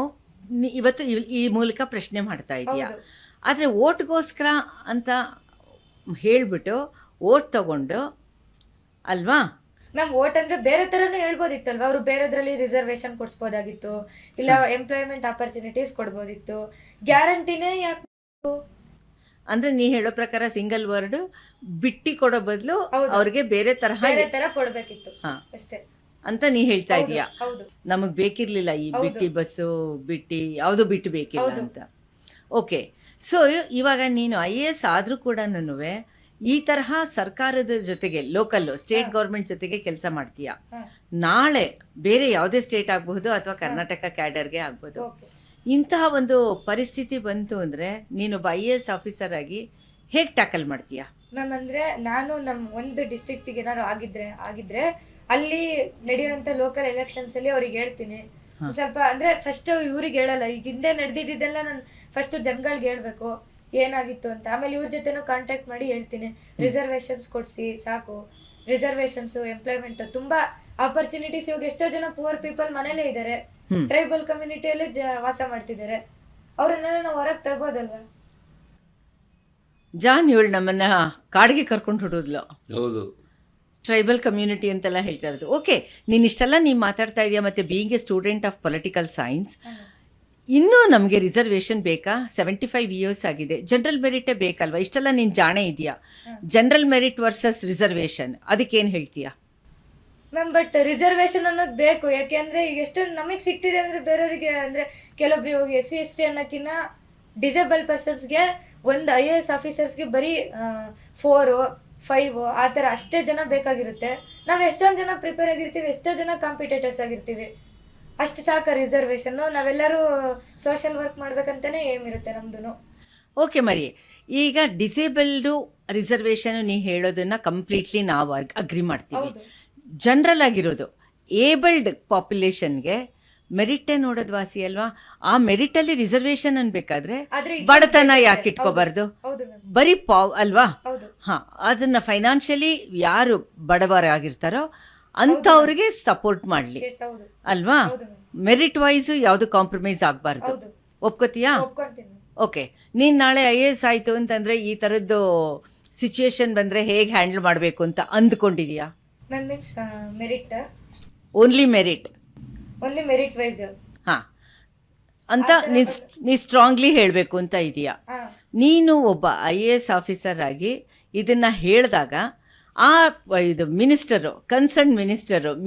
ಇವತ್ತು ಈ ಮೂಲಕ ಪ್ರಶ್ನೆ ಮಾಡ್ತಾ ಇದೀಯಾ. ಆದರೆ ಓಟ್ಗೋಸ್ಕರ ಅಂತ ಹೇಳಿಬಿಟ್ಟು ಓಟ್ ತಗೊಂಡು ಅಲ್ವಾ ಮ್ಯಾಮ್ ವೋಟ್ ಅಂದ್ರೆ ಬೇರೆ ತರನು ಹೇಳ್ಬೋದಿತ್ತಲ್ವಾ, ಅವರು ಬೇರೆದ್ರಲ್ಲಿ ರಿಸರ್ವೇಶನ್ ಕೊಡ್ಸ್ಬೋದಾಗಿತ್ತು, ಇಲ್ಲ ಎಂಪ್ಲಾಯ್ಮೆಂಟ್ ಆಪರ್ಚುನಿಟೀಸ್ ಕೊಡ್ಬೋದಿತ್ತು. ಗ್ಯಾರಂಟಿನೇ ಯಾಕೆ? ಅಂದ್ರೆ ನೀ ಹೇಳೋ ಪ್ರಕಾರ ಸಿಂಗಲ್ ವರ್ಡ್ ಬಿಟ್ಟಿ ಕೊಡೋ ಬದಲು ಹೌದು. ಅವ್ರಿಗೆ ಬೇರೆ ತರಹ ಬೇರೆ ತರ ಕೊಡ್ಬೇಕಿತ್ತು ಹಾ. ಅಷ್ಟೇ ಅಂತ ನೀ ಹೇಳ್ತಾ ಇದೀಯಾ. ಹೌದು ನಮಗ್ ಬೇಕಿರ್ಲಿಲ್ಲ ಈ ಹೌದು. ಬಿಟ್ಟಿ ಬಸ್ಸು ಬಿಟ್ಟಿ ಯಾವುದು ಬಿಟ್ಟು ಬೇಕಿಲ್ಲ ಹೌದು. ಅಂತ. ಓಕೆ, ಸೊ ಇವಾಗ ನೀನು IAS ಆದ್ರೂ ಕೂಡ ಈ ತರಹ ಸರ್ಕಾರದ ಜೊತೆಗೆ ಲೋಕಲ್ ಸ್ಟೇಟ್ ಗೌರ್ಮೆಂಟ್ ಜೊತೆಗೆ ಕೆಲಸ ಮಾಡ್ತೀಯ. ಹಾ. ನಾಳೆ ಬೇರೆ ಯಾವುದೇ ಸ್ಟೇಟ್ ಆಗಬಹುದು ಅಥವಾ ಕರ್ನಾಟಕ ಕ್ಯಾಡರ್ಗೆ ಆಗ್ಬೋದು. ಓಕೆ. ಇಂತಹ ಒಂದು ಪರಿಸ್ಥಿತಿ ಬಂತು ಅಂದ್ರೆ ನೀನೊಬ್ಬ IAS ಆಫೀಸರ್ ಆಗಿ ಹೇಗೆ ಟ್ಯಾಕಲ್ ಮಾಡ್ತೀಯಾ? ಮ್ಯಾಮ್ ಅಂದ್ರೆ ನಾನು ನಮ್ಮ ಒಂದು ಡಿಸ್ಟ್ರಿಕ್ಟಿಗೆ ಏನಾದ್ರು ಆಗಿದ್ರೆ ಅಲ್ಲಿ ನಡೆಯುವಂತ ಲೋಕಲ್ ಎಲೆಕ್ಷನ್ಸ್ ಅಲ್ಲಿ ಅವ್ರಿಗೆ ಹೇಳ್ತೀನಿ. ಸ್ವಲ್ಪ ಅಂದ್ರೆ ಫಸ್ಟ್ ಇವ್ರಿಗೆ ಹೇಳಲ್ಲ, ಈಗ ಹಿಂದೆ ನಡೆದಿದ್ದೆಲ್ಲ ನಾನು ಫಸ್ಟ್ ಜನಗಳಿಗೆ ಹೇಳ್ಬೇಕು ಏನಾಗಿತ್ತು ಅಂತ. ಆಮೇಲೆ ಇವ್ರ ಜೊತೆನೂ ಕಾಂಟ್ಯಾಕ್ಟ್ ಮಾಡಿ ಹೇಳ್ತೀನಿ, ರಿಸರ್ವೇಶನ್ಸ್ ಕೊಡ್ಸಿ ಸಾಕು, ರಿಸರ್ವೇಶನ್ಸ್ ಎಂಪ್ಲಾಯ್ಮೆಂಟ್ ತುಂಬಾ ಆಪರ್ಚುನಿಟೀಸ್. ಇವಾಗ ಎಷ್ಟೋ ಜನ ಪುವರ್ ಪೀಪಲ್ ಮನೇಲೇ ಇದ್ದಾರೆ, ಟ್ರೈಬಲ್ ಕಮ್ಯುನಿಟಿಯಲ್ಲೇ ವಾಸ ಮಾಡ್ತಿದ್ದಾರೆ, ಅವ್ರನ್ನೆಲ್ಲ ನಾವು ಹೊರಗೆ ತರ್ಬೋದಲ್ವಾ? ಜಾನ್ ಇವಳು ನಮ್ಮನ್ನ ಕಾಡಿಗೆ ಕರ್ಕೊಂಡು ಹೊಡೋದ್ಲು. ಹೌದು, ಟ್ರೈಬಲ್ ಕಮ್ಯುನಿಟಿ ಅಂತೆಲ್ಲ ಹೇಳ್ತಾ ಇರೋದು. ಓಕೆ, ನೀನಿಷ್ಟೆಲ್ಲ ನೀವು ಮಾತಾಡ್ತಾ ಇದೆಯಾ, ಮತ್ತು being A student of political science, ಇನ್ನೂ ನಮಗೆ ರಿಸರ್ವೇಷನ್ ಬೇಕಾ? 75 ಇಯರ್ಸ್ ಆಗಿದೆ, ಜನರಲ್ ಮೆರಿಟೇ ಬೇಕಲ್ವಾ? ಇಷ್ಟೆಲ್ಲ ನೀನು ಜಾಣೆ ಇದೆಯಾ. ಜನರಲ್ ಮೆರಿಟ್ ವರ್ಸಸ್ ರಿಸರ್ವೇಷನ್ ಅದಕ್ಕೇನು ಹೇಳ್ತೀಯಾ? ಮ್ಯಾಮ್ ಬಟ್ ರಿಸರ್ವೇಶನ್ ಅನ್ನೋದು ಬೇಕು, ಯಾಕೆಂದ್ರೆ ಈಗ ಎಷ್ಟು ನಮಗೆ ಸಿಗ್ತಿದೆ ಅಂದ್ರೆ ಬೇರೆಯವರಿಗೆ ಅಂದ್ರೆ ಕೆಲವೊಬ್ರು ಹೋಗಿ SC/ST ಅನ್ನೋಕ್ಕಿಂತ ಡಿಸೇಬಲ್ ಪರ್ಸನ್ಸ್ಗೆ ಒಂದು IAS ಆಫೀಸರ್ಸ್ಗೆ ಬರೀ 4, 5 ಆ ಥರ ಅಷ್ಟೇ ಜನ ಬೇಕಾಗಿರುತ್ತೆ. ನಾವು ಎಷ್ಟೊಂದು ಜನ ಪ್ರಿಪೇರ್ ಆಗಿರ್ತೀವಿ, ಎಷ್ಟೋ ಜನ ಕಾಂಪಿಟೇಟರ್ಸ್ ಆಗಿರ್ತೀವಿ, ಅಷ್ಟು ಸಾಕ ರಿಸರ್ವೇಶನ್. ನಾವೆಲ್ಲರೂ ಸೋಷಿಯಲ್ ವರ್ಕ್ ಮಾಡ್ಬೇಕಂತಾನೆ ಏಮ್ ಇರುತ್ತೆ ನಮ್ದು. ಓಕೆ ಮರಿ, ಈಗ ಡಿಸೇಬಲ್ಡು ರಿಸರ್ವೇಷನ್ ನೀ ಹೇಳೋದನ್ನ ಕಂಪ್ಲೀಟ್ಲಿ ನಾವು ಅಗ್ರಿ ಮಾಡ್ತೀವಿ. ಹೌದು ಜನರಲ್ ಆಗಿರೋದು ಏಬಲ್ಡ್ ಪಾಪ್ಯುಲೇಷನ್ಗೆ ಮೆರಿಟೇ ನೋಡೋದು ವಾಸಿ ಅಲ್ವಾ? ಆ ಮೆರಿಟಲ್ಲಿ ರಿಸರ್ವೇಷನ್ ಅನ್ಬೇಕಾದ್ರೆ ಆದ್ರೆ ಬಡತನ ಯಾಕೆ ಇಟ್ಕೋಬಾರ್ದು? ಹೌದು ಮ್ಯಾಮ್, ಬರೀ ಅಲ್ವಾ? ಹೌದು ಅದನ್ನ ಫೈನಾನ್ಷಿಯಲಿ ಯಾರು ಬಡವರಾಗಿರ್ತಾರೋ ಅಂಥವ್ರಿಗೆ ಸಪೋರ್ಟ್ ಮಾಡಲಿ yes, ಹೌದು ಅಲ್ವಾ? ಹೌದು ಮ್ಯಾಮ್, ಮೆರಿಟ್ ವೈಸು ಯಾವುದು ಕಾಂಪ್ರಮೈಸ್ ಆಗಬಾರ್ದು. ಹೌದು ಒಪ್ಕೋತೀಯಾ? ಒಪ್ಕೊಂತೀನಿ. ಓಕೆ, ನೀನು ನಾಳೆ IAS ಆಯಿತು ಅಂತಂದರೆ ಈ ಥರದ್ದು ಸಿಚುವೇಶನ್ ಬಂದರೆ ಹೇಗೆ ಹ್ಯಾಂಡಲ್ ಮಾಡಬೇಕು ಅಂತ ಅಂದ್ಕೊಂಡಿದೀಯಾ? Ma'am means merit only merit only merit wise ಹಾಂ ಅಂತ ನೀ ಸ್ಟ್ರಾಂಗ್ಲಿ ಹೇಳಬೇಕು ಅಂತ ಇದೆಯಾ? ನೀನು ಒಬ್ಬ IAS ಆಫೀಸರ್ ಆಗಿ ಇದನ್ನು ಹೇಳಿದಾಗ ಆ ಇದು ಮಿನಿಸ್ಟರು, ಕನ್ಸರ್ನ್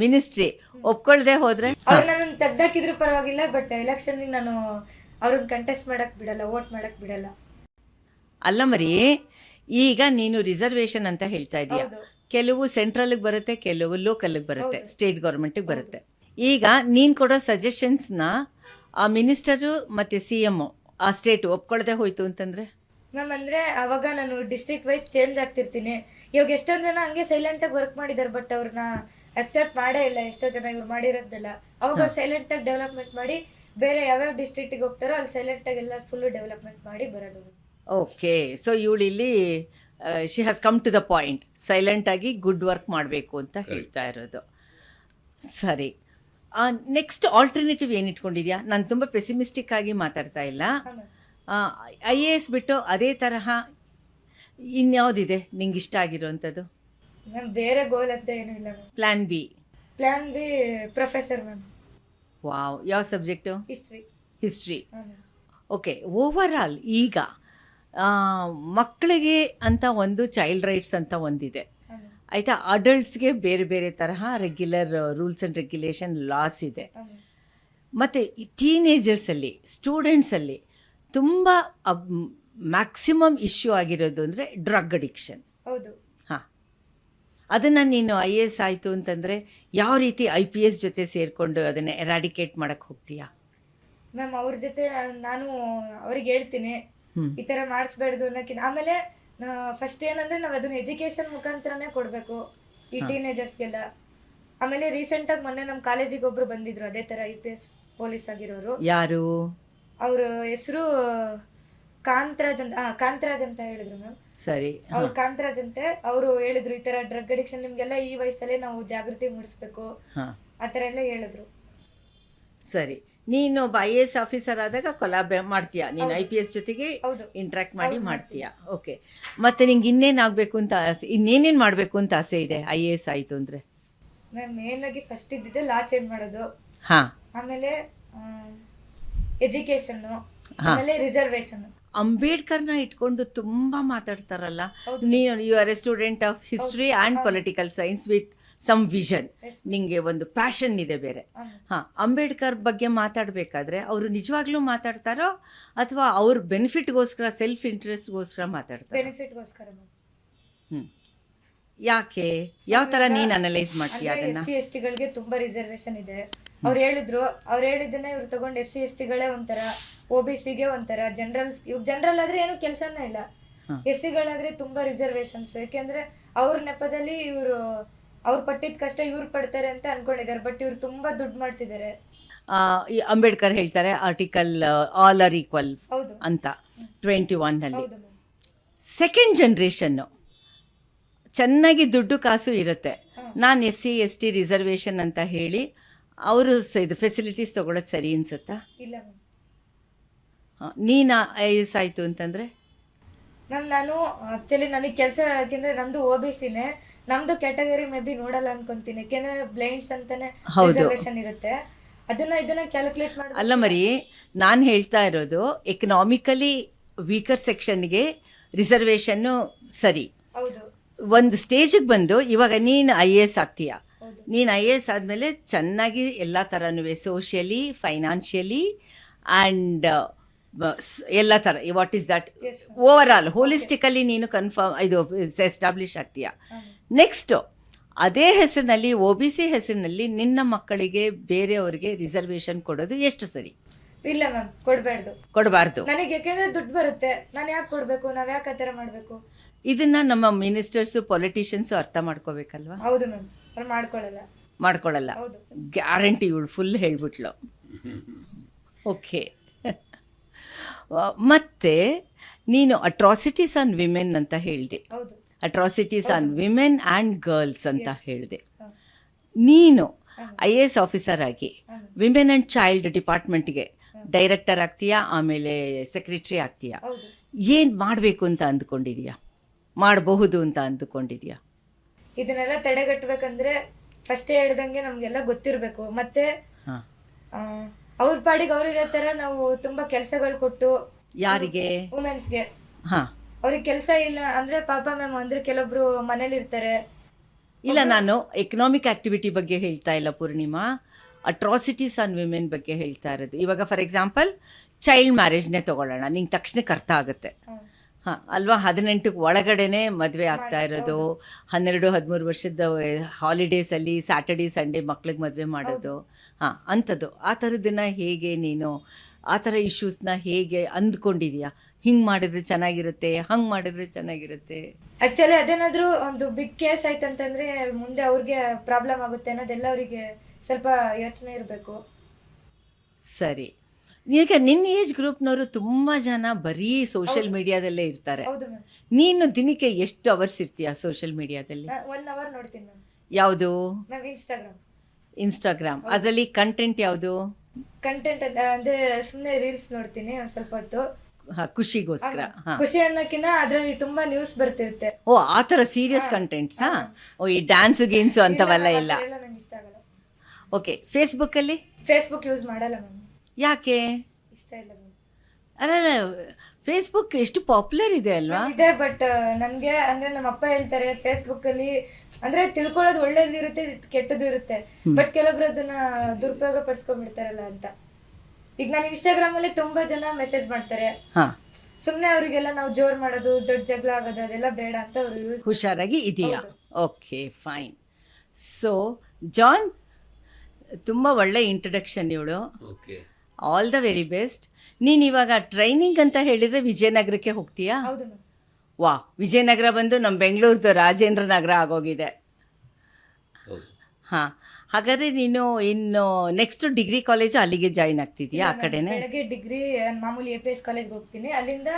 ಮಿನಿಸ್ಟ್ರಿ ಒಪ್ಕೊಳ್ದೆ ಹೋದರೆ ಅವ್ರು ನನ್ನ ತೆಗ್ದಾಕಿದ್ರು ಪರವಾಗಿಲ್ಲ, ಬಟ್ ಎಲೆಕ್ಷನ್ ನಾನು ಅವ್ರನ್ನ ಕಂಟೆಸ್ಟ್ ಮಾಡಕ್ ಬಿಡಲ್ಲ, ವೋಟ್ ಮಾಡಕ್ ಬಿಡಲ್ಲ. ಅಲ್ಲ ಮರಿ, ಈಗ ನೀನು ರಿಸರ್ವೇಷನ್ ಅಂತ ಹೇಳ್ತಾ ಇದೀಯ. ಹೌದು ಕೆಲವು ಸೆಂಟ್ರಲ್ಗೆ ಬರುತ್ತೆ, ಕೆಲವು ಲೋಕಲ್ಗೆ ಬರುತ್ತೆ, ಸ್ಟೇಟ್ ಗೌರ್ಮೆಂಟಿಗೆ ಬರುತ್ತೆ. ಈಗ ನೀನು ಕೊಡೋ ಸಜೆಷನ್ಸ್ನ ಆ ಮಿನಿಸ್ಟರು ಮತ್ತು CM ಆ ಸ್ಟೇಟ್ ಒಪ್ಕೊಳ್ದೆ ಹೋಯ್ತು ಅಂತಂದರೆ? ಮ್ಯಾಮ್ ಅಂದರೆ ಅವಾಗ ನಾನು ಡಿಸ್ಟ್ರಿಕ್ಟ್ ವೈಸ್ ಚೇಂಜ್ ಆಗ್ತಿರ್ತೀನಿ. ಇವಾಗ ಎಷ್ಟೊಂದು ಜನ ಹಂಗೆ ಸೈಲೆಂಟಾಗಿ ವರ್ಕ್ ಮಾಡಿದ್ದಾರೆ, ಬಟ್ ಅವ್ರನ್ನ ಅಕ್ಸೆಪ್ಟ್ ಮಾಡೇ ಇಲ್ಲ ಎಷ್ಟೋ ಜನ ಇವ್ರು ಮಾಡಿರೋದೆಲ್ಲ. ಅವಾಗ ಅವ್ರು ಸೈಲೆಂಟಾಗಿ ಡೆವಲಪ್ಮೆಂಟ್ ಮಾಡಿ ಬೇರೆ ಯಾವ್ಯಾವ ಡಿಸ್ಟ್ರಿಕ್ಟಿಗೆ ಹೋಗ್ತಾರೋ ಅಲ್ಲಿ ಸೈಲೆಂಟಾಗಿ ಎಲ್ಲ ಫುಲ್ಲು ಡೆವಲಪ್ಮೆಂಟ್ ಮಾಡಿ ಬರೋದು. ಓಕೆ, ಸೊ ಇವಳು ಇಲ್ಲಿ she has come to the point, ಸೈಲೆಂಟಾಗಿ ಗುಡ್ ವರ್ಕ್ ಮಾಡಬೇಕು ಅಂತ ಹೇಳ್ತಾ ಇರೋದು. ಸರಿ, ನೆಕ್ಸ್ಟ್ ಆಲ್ಟರ್ನೇಟಿವ್ ಏನು ಇಟ್ಕೊಂಡಿದ್ಯಾ? ನಾನು ತುಂಬ ಪೆಸಿಮಿಸ್ಟಿಕ್ ಆಗಿ ಮಾತಾಡ್ತಾ ಇಲ್ಲ. IAS ಬಿಟ್ಟು ಅದೇ ತರಹ ಇನ್ಯಾವುದಿದೆ ನಿಂಗೆ ಇಷ್ಟ ಆಗಿರೋವಂಥದ್ದು? ಮ್ಯಾಮ್ ಬೇರೆ ಗೋಲ್ ಅಂತ ಏನೂ ಇಲ್ಲ ma'am. Plan B professor ma'am. Wow, ಯಾವ subject? History. Okay, over all ಈಗ ಮಕ್ಕಳಿಗೆ ಅಂತ ಒಂದು ಚೈಲ್ಡ್ ರೈಟ್ಸ್ ಅಂತ ಒಂದಿದೆ ಆಯಿತಾ? ಅಡಲ್ಟ್ಸ್ಗೆ ಬೇರೆ ಬೇರೆ ತರಹ regular rules and regulation loss ಇದೆ. ಮತ್ತು ಟೀನೇಜರ್ಸಲ್ಲಿ, ಸ್ಟೂಡೆಂಟ್ಸಲ್ಲಿ ತುಂಬ ಮ್ಯಾಕ್ಸಿಮಮ್ ಇಶ್ಯೂ ಆಗಿರೋದು ಅಂದರೆ ಡ್ರಗ್ ಅಡಿಕ್ಷನ್. ಹೌದು. ಹಾಂ, ಅದನ್ನು ನೀನು IAS ಆಯಿತು ಅಂತಂದರೆ ಯಾವ ರೀತಿ IPS ಜೊತೆ ಸೇರಿಕೊಂಡು ಅದನ್ನು ಎರಾಡಿಕೇಟ್ ಮಾಡೋಕ್ಕೆ ಹೋಗ್ತೀಯಾ? ಮ್ಯಾಮ್ ಅವ್ರ ಜೊತೆ ನಾನು ಅವ್ರಿಗೆ ಹೇಳ್ತೀನಿ ಈ ಥರ ಮಾಡಿಸ್ಬಾರ್ದು ಅನ್ನೋಕ್ಕಿಂತ. ಆಮೇಲೆ ಫಸ್ಟ್ ಏನಂದರೆ ನಾವು ಅದನ್ನ ಎಜುಕೇಷನ್ ಮುಖಾಂತರನೇ ಕೊಡಬೇಕು ಈ ಟೀನೇಜರ್ಸ್ಗೆಲ್ಲ. ಆಮೇಲೆ ರೀಸೆಂಟಾಗಿ ಮೊನ್ನೆ ನಮ್ಮ ಕಾಲೇಜಿಗೆ ಒಬ್ಬರು ಬಂದಿದ್ರು ಅದೇ ಥರ IPS ಪೊಲೀಸ್ ಆಗಿರೋರು. ಯಾರು? ಅವ್ರ ಹೆಸರು ಕಾಂತರಾಜ್ ಅಂತ ಹೇಳಿದ್ರು ಮ್ಯಾಮ್. ಸರಿ, ಅವ್ರು ಕಾಂತರಾಜ್ ಅಂತೆ. ಅವರು ಹೇಳಿದ್ರು ಈ ಥರ ಡ್ರಗ್ ಅಡಿಕ್ಷನ್ ನಿಮಗೆಲ್ಲ ಈ ವಯಸ್ಸಲ್ಲೇ ನಾವು ಜಾಗೃತಿ ಮೂಡಿಸ್ಬೇಕು ಆ ಥರ ಎಲ್ಲ ಹೇಳಿದ್ರು. ಸರಿ, ನೀನು ಒಬ್ಬ IAS ಆಫೀಸರ್ ಆದಾಗ ಕೊಲಾಬ್ ಮಾಡ್ತೀಯಾ? ನೀನು IPS ಜೊತೆಗೆ ಇಂಟ್ರಾಕ್ಟ್ ಮಾಡಿ ಮಾಡ್ತೀಯಾ? ಓಕೆ, ಮತ್ತು ನಿಂಗೆ ಇನ್ನೇನು ಆಗಬೇಕು ಅಂತ ಆಸೆ, ಇನ್ನೇನೇನು ಮಾಡಬೇಕು ಅಂತ ಆಸೆ ಇದೆ IAS ಆಯಿತು ಅಂದರೆ? ನಾನು ಮೇನ್ ಆಗಿ ಫಸ್ಟ್ ಇದ್ದಿದ್ದೆ ಲಾ ಚೇಂಜ್ ಮಾಡೋದು, ಹಾಂ, ಆಮೇಲೆ ಎಜುಕೇಶನ್, ಆಮೇಲೆ ರಿಸರ್ವೇಶನ್. ಅಂಬೇಡ್ಕರ್ನ ಇಟ್ಕೊಂಡು ತುಂಬಾ ಮಾತಾಡ್ತಾರಲ್ಲ. ನೀನು you are a student of history and political science with some vision, ನಿಂಗೆ ಒಂದು ಪ್ಯಾಷನ್ ಇದೆ ಬೇರೆ. ಹಾಂ, ಅಂಬೇಡ್ಕರ್ ಬಗ್ಗೆ ಮಾತಾಡಬೇಕಾದ್ರೆ ಅವರು ನಿಜವಾಗ್ಲೂ ಮಾತಾಡ್ತಾರೋ ಅಥವಾ ಅವ್ರ ಬೆನಿಫಿಟ್ಗೋಸ್ಕರ, ಸೆಲ್ಫ್ ಇಂಟ್ರೆಸ್ಟ್ಗೋಸ್ಕರ ಮಾತಾಡ್ತಾರೆ? ಬೆನಿಫಿಟ್ಗೋಸ್ಕರ. ಯಾಕೆ? ಯಾವ ಥರ ನೀನು ಅನಲೈಸ್ ಮಾಡ್ತೀಯ ಅದನ್ನು? SC STಗಳಿಗೆ ತುಂಬಾ ರಿಸರ್ವೇಶನ್ ಇದೆ. ಅವ್ರು ಹೇಳಿದ್ದನ್ನ ಇವ್ರು ತಗೊಂಡು SC STಗಳೇ ಒಂಥರ, OBCಗೆ ಒಂಥರ, ಜನರಲ್ ಆದ್ರೆ ಏನು ಕೆಲಸನೇ ಇಲ್ಲ. SCಗಳಾದ್ರೆ ತುಂಬಾ ರಿಸರ್ವೇಶನ್ಸ್. ಯಾಕೆಂದ್ರೆ ಅವ್ರ ನೆಪದಲ್ಲಿ ಇವರು ಅವ್ರು ಪಟ್ಟಿದ ಕಷ್ಟ ಇವ್ರು ಪಡ್ತಾರೆ ಅಂತ ಅನ್ಕೊಂಡಿದ್ದಾರೆ. ಬಟ್ ಇವ್ರು ತುಂಬಾ ದುಡ್ಡು ಮಾಡ್ತಿದ್ದಾರೆ. ಅಂಬೇಡ್ಕರ್ ಹೇಳ್ತಾರೆ ಆರ್ಟಿಕಲ್ ಆಲ್ ಆರ್ ಈಕ್ವಲ್ ಅಂತ 21ನಲ್ಲಿ. ಸೆಕೆಂಡ್ ಜನ್ರೇಷನ್ನು ಚೆನ್ನಾಗಿ ದುಡ್ಡು ಕಾಸು ಇರುತ್ತೆ. ನಾನು SC ST ರಿಸರ್ವೇಷನ್ ಅಂತ ಹೇಳಿ ಅವರು ಇದು ಫೆಸಿಲಿಟೀಸ್ ತೊಗೊಳೋದು ಸರಿ ಅನ್ಸುತ್ತಾ? ಇಲ್ಲ. ನೀನು IAS ಆಯಿತು ಅಂತಂದರೆ? ನಾನು ಆಕ್ಚುಲಿ ನನಗೆ ಕೆಲಸ, ಯಾಕೆಂದ್ರೆ ನಮ್ದು OBCನೇ, ನಮ್ದು ಕ್ಯಾಟಗರಿ ಮೇ ಬಿ ನೋಡಲ್ಲ ಅನ್ಕೊಂತೀನಿ. ಯಾಕೆಂದ್ರೆ ಬ್ಲೈಂಡ್ಸ್ ಅಂತಾನೆ ರಿಸರ್ವೇಶನ್ ಇರುತ್ತೆ. ಇದನ್ನ ಕ್ಯಾಲ್ಕುಲೇಟ್ ಮಾಡಿ ಅಲ್ಲ ಮರಿ, ನಾನು ಹೇಳ್ತಾ ಇರೋದು ಎಕನಾಮಿಕಲಿ ವೀಕರ್ ಸೆಕ್ಷನ್ಗೆ ರಿಸರ್ವೇಷನ್ನು ಸರಿ. ಹೌದು. ಒಂದು ಸ್ಟೇಜಿಗೆ ಬಂದು ಇವಾಗ ನೀನು IAS ಆಗ್ತೀಯ. ನೀನು IAS ಆದಮೇಲೆ ಚೆನ್ನಾಗಿ ಎಲ್ಲ ಥರನೂ ಸೋಷಿಯಲಿ, ಫೈನಾನ್ಷಿಯಲಿ ಆ್ಯಂಡ್ ಎಲ್ಲ ಥರ, what is that, over all holistically ನೀನು ಇದು ಎಸ್ಟಾಬ್ಲಿಷ್ ಆಗ್ತೀಯ. ನೆಕ್ಸ್ಟು ಅದೇ ಹೆಸರಿನಲ್ಲಿ OBC ಹೆಸರಿನಲ್ಲಿ ನಿನ್ನ ಮಕ್ಕಳಿಗೆ ಬೇರೆಯವ್ರಿಗೆ ರಿಸರ್ವೇಷನ್ ಕೊಡೋದು ಎಷ್ಟು ಸರಿ? ಇಲ್ಲ ಮ್ಯಾಮ್, ಕೊಡಬಾರ್ದು. ನನಗೆ ಯಾಕೆಂದ್ರೆ ದುಡ್ಡು ಬರುತ್ತೆ, ನಾನು ಯಾಕೆ ಕೊಡಬೇಕು? ನಾವ್ ಯಾಕೆ ಆ ಥರ ಮಾಡಬೇಕು? ಇದನ್ನ ನಮ್ಮ ಮಿನಿಸ್ಟರ್ಸು, ಪೊಲಿಟಿಷಿಯನ್ಸು ಅರ್ಥ ಮಾಡ್ಕೋಬೇಕಲ್ವಾ? ಹೌದು ಮ್ಯಾಮ್, ಅವ್ರು ಮಾಡ್ಕೊಳ್ಳಲ್ಲ. ಗ್ಯಾರಂಟಿ ಇವಳು ಫುಲ್ ಹೇಳ್ಬಿಟ್ಲು. ಓಕೆ. ಮತ್ತೆ ನೀನು ಅಟ್ರಾಸಿಟೀಸ್ ಆನ್ ವಿಮೆನ್ ಅಂತ ಹೇಳಿದೆ, atrocities on women and girls ಅಂತ ಹೇಳಿದೆ. ನೀನು IAS ಆಫೀಸರ್ ಆಗಿ ವಿಮೆನ್ ಆ್ಯಂಡ್ ಚೈಲ್ಡ್ ಡಿಪಾರ್ಟ್ಮೆಂಟ್ಗೆ ಡೈರೆಕ್ಟರ್ ಆಗ್ತೀಯಾ, ಆಮೇಲೆ ಸೆಕ್ರೆಟರಿ ಆಗ್ತೀಯಾ. ಏನು ಮಾಡಬೇಕು ಅಂತ ಅಂದ್ಕೊಂಡಿದೀಯಾ, ಮಾಡಬಹುದು ಅಂತ ಅಂದ್ಕೊಂಡಿದೀಯಾ? ಇದನ್ನೆಲ್ಲ ತಡೆಗಟ್ಟಬೇಕಂದ್ರೆ ಫಸ್ಟೇ ಹೇಳ್ದಂಗೆ ನಮ್ಗೆಲ್ಲ ಗೊತ್ತಿರಬೇಕು. ಮತ್ತೆ ಅವ್ರ ಪಾಡಿಗೆ ಅವ್ರು ಇರೋ ಥರ ನಾವು ತುಂಬಾ ಕೆಲಸಗಳು ಕೊಟ್ಟು. ಯಾರಿಗೆ? ವುಮೆನ್ಸ್ಗೆ. ಅವ್ರಿಗೆ ಕೆಲಸ ಇಲ್ಲ ಅಂದ್ರೆ ಪಾಪ ಮ್ಯಾಮ್, ಅಂದ್ರೆ ಕೆಲವೊಬ್ರು ಮನೇಲಿ ಇರ್ತಾರೆ. ಇಲ್ಲ, ನಾನು ಎಕನಾಮಿಕ್ ಆಕ್ಟಿವಿಟಿ ಬಗ್ಗೆ ಹೇಳ್ತಾ ಇಲ್ಲ ಪೂರ್ಣಿಮಾ, ಅಟ್ರಾಸಿಟೀಸ್ ಆನ್ ವಿಮೆನ್ ಬಗ್ಗೆ ಹೇಳ್ತಾ ಇರೋದು. ಇವಾಗ ಫಾರ್ ಎಕ್ಸಾಂಪಲ್ ಚೈಲ್ಡ್ ಮ್ಯಾರೇಜ್ನೇ ತೊಗೊಳ್ಳೋಣ, ನಿಂಗೆ ತಕ್ಷಣಕ್ಕೆ ಅರ್ಥ ಆಗುತ್ತೆ. ಅಲ್ವಾ? 18 ಒಳಗಡೆನೆ ಮದುವೆ ಆಗ್ತಾ ಇರೋದು, 12-13 ವರ್ಷದ ಹಾಲಿಡೇಸಲ್ಲಿ ಸ್ಯಾಟರ್ಡೇ ಸಂಡೇ ಮಕ್ಳಿಗೆ ಮದುವೆ ಮಾಡೋದು, ಅಂಥದ್ದು. ಆ ಥರದನ್ನ ಹೇಗೆ ನೀನು, ಆ ಥರ ಇಶ್ಯೂಸ್ನ ಹೇಗೆ ಅಂದ್ಕೊಂಡಿದೀಯಾ? ಹಿಂಗೆ ಮಾಡಿದ್ರೆ ಚೆನ್ನಾಗಿರುತ್ತೆ, ಹಂಗೆ ಮಾಡಿದ್ರೆ ಚೆನ್ನಾಗಿರುತ್ತೆ? ಆ್ಯಕ್ಚುಲಿ ಅದೇನಾದರೂ ಒಂದು ಬಿಗ್ ಕೇಸ್ ಆಯ್ತು ಅಂತಂದರೆ ಮುಂದೆ ಅವ್ರಿಗೆ ಪ್ರಾಬ್ಲಮ್ ಆಗುತ್ತೆ ಅನ್ನೋದೆಲ್ಲ ಅವರಿಗೆ ಸ್ವಲ್ಪ ಯೋಚನೆ ಇರಬೇಕು. ಸರಿ. ಈಗ ನಿನ್ನ ಏಜ್ ಗ್ರೂಪ್ನವರು ತುಂಬ ಜನ ಬರೀ ಸೋಷಿಯಲ್ ಮೀಡಿಯಾದಲ್ಲೇ ಇರ್ತಾರೆ. ನೀನು ದಿನಕ್ಕೆ ಎಷ್ಟು ಅವರ್ಸ್ ಇರ್ತೀಯ ಸೋಷಿಯಲ್ ಮೀಡಿಯಾದಲ್ಲಿ? 1 hour ನೋಡ್ತೀನಿ ನಾನು. ಯಾವುದು? ಇನ್ಸ್ಟಾಗ್ರಾಮ್. ಅದರಲ್ಲಿ ಕಂಟೆಂಟ್ ಯಾವುದು? ಕಂಟೆಂಟ್ ಅಂದ್ರೆ ಸುಮ್ಮನೆ ರೀಲ್ಸ್ ನೋಡ್ತೀನಿ ಒಂದು ಸ್ವಲ್ಪ ಹೊತ್ತು, ಖುಷಿಗೋಸ್ಕರ. ಖುಷಿ ಅನ್ನೋಕ್ಕಿಂತ ಅದರಲ್ಲಿ ತುಂಬಾ ನ್ಯೂಸ್ ಬರ್ತಿರುತ್ತೆ. ಓ, ಆ ಥರ ಸೀರಿಯಸ್ ಕಂಟೆಂಟ್ಸಾ? ಓ, ಈ ಡ್ಯಾನ್ಸು ಗೇನ್ಸು ಅಂತವೆಲ್ಲ ಇಲ್ಲ? ನಂಗೆ ಇಷ್ಟ ಆಗಲ್ಲ. ಓಕೆ. ಫೇಸ್ಬುಕ್ಕಲ್ಲಿ? ಫೇಸ್ಬುಕ್ ಯೂಸ್ ಮಾಡಲ್ಲ ಮ್ಯಾಮ್. ಯಾಕೆ? ಇಷ್ಟ ಇಲ್ಲ ಮ್ಯಾಮ್. ಅಲ್ಲ, ಫೇಸ್ಬುಕ್ ಎಷ್ಟು ಪಾಪ್ಯುಲರ್ ಇದೆ ಅಲ್ವಾ? ಇದೆ, ಬಟ್ ನನಗೆ ಅಂದ್ರೆ ನಮ್ಮ ಅಪ್ಪ ಹೇಳ್ತಾರೆ ಫೇಸ್ಬುಕ್ ಅಲ್ಲಿ ಅಂದ್ರೆ ತಿಳ್ಕೊಳ್ಳೋದು ಒಳ್ಳೇದು ಇರುತ್ತೆ, ಕೆಟ್ಟದ್ದು ಇರುತ್ತೆ. ಬಟ್ ಕೆಲವೊಬ್ರು ಅದನ್ನ ದುರುಪಯೋಗ ಪಡಿಸ್ಕೊಂಡ್ಬಿಡ್ತಾರಲ್ಲ ಅಂತ. ಈಗ ನಾನು ಇನ್ಸ್ಟಾಗ್ರಾಮ್ ಅಲ್ಲಿ ತುಂಬಾ ಜನ ಮೆಸೇಜ್ ಮಾಡ್ತಾರೆ, ಸುಮ್ಮನೆ ಅವರಿಗೆಲ್ಲ ನಾವು ಜೋರ್ ಮಾಡೋದು, ದೊಡ್ಡ ಜಗಳ ಆಗೋದು ಅದೆಲ್ಲ ಬೇಡ ಅಂತ ಅವರು ಹುಷಾರಾಗಿ ಇದೆಯಾ? Okay, fine. ಸೊ ಜಾನ್, ತುಂಬ ಒಳ್ಳೆ ಇಂಟ್ರಡಕ್ಷನ್ ಇವಳು. All the very best. ನೀನು ಇವಾಗ ಟ್ರೈನಿಂಗ್ ಅಂತ ಹೇಳಿದರೆ ವಿಜಯನಗರಕ್ಕೆ ಹೋಗ್ತೀಯಾ? ವಾ, ವಿಜಯನಗರ ಬಂದು ನಮ್ಮ ಬೆಂಗಳೂರ್ದು ರಾಜೇಂದ್ರ ನಗರ ಆಗೋಗಿದೆ. ಹಾಂ, ಹಾಗಾದರೆ ನೀನು ಇನ್ನು ನೆಕ್ಸ್ಟ್ ಡಿಗ್ರಿ ಕಾಲೇಜು ಅಲ್ಲಿಗೆ ಜಾಯಿನ್ ಆಗ್ತಿದ್ಯಾ? ಆ ಕಡೆನೇ ಬೆಳಗ್ಗೆ ಡಿಗ್ರಿ ಮಾಮೂಲಿ APS ಕಾಲೇಜ್ಗೆ ಹೋಗ್ತೀನಿ, ಅಲ್ಲಿಂದ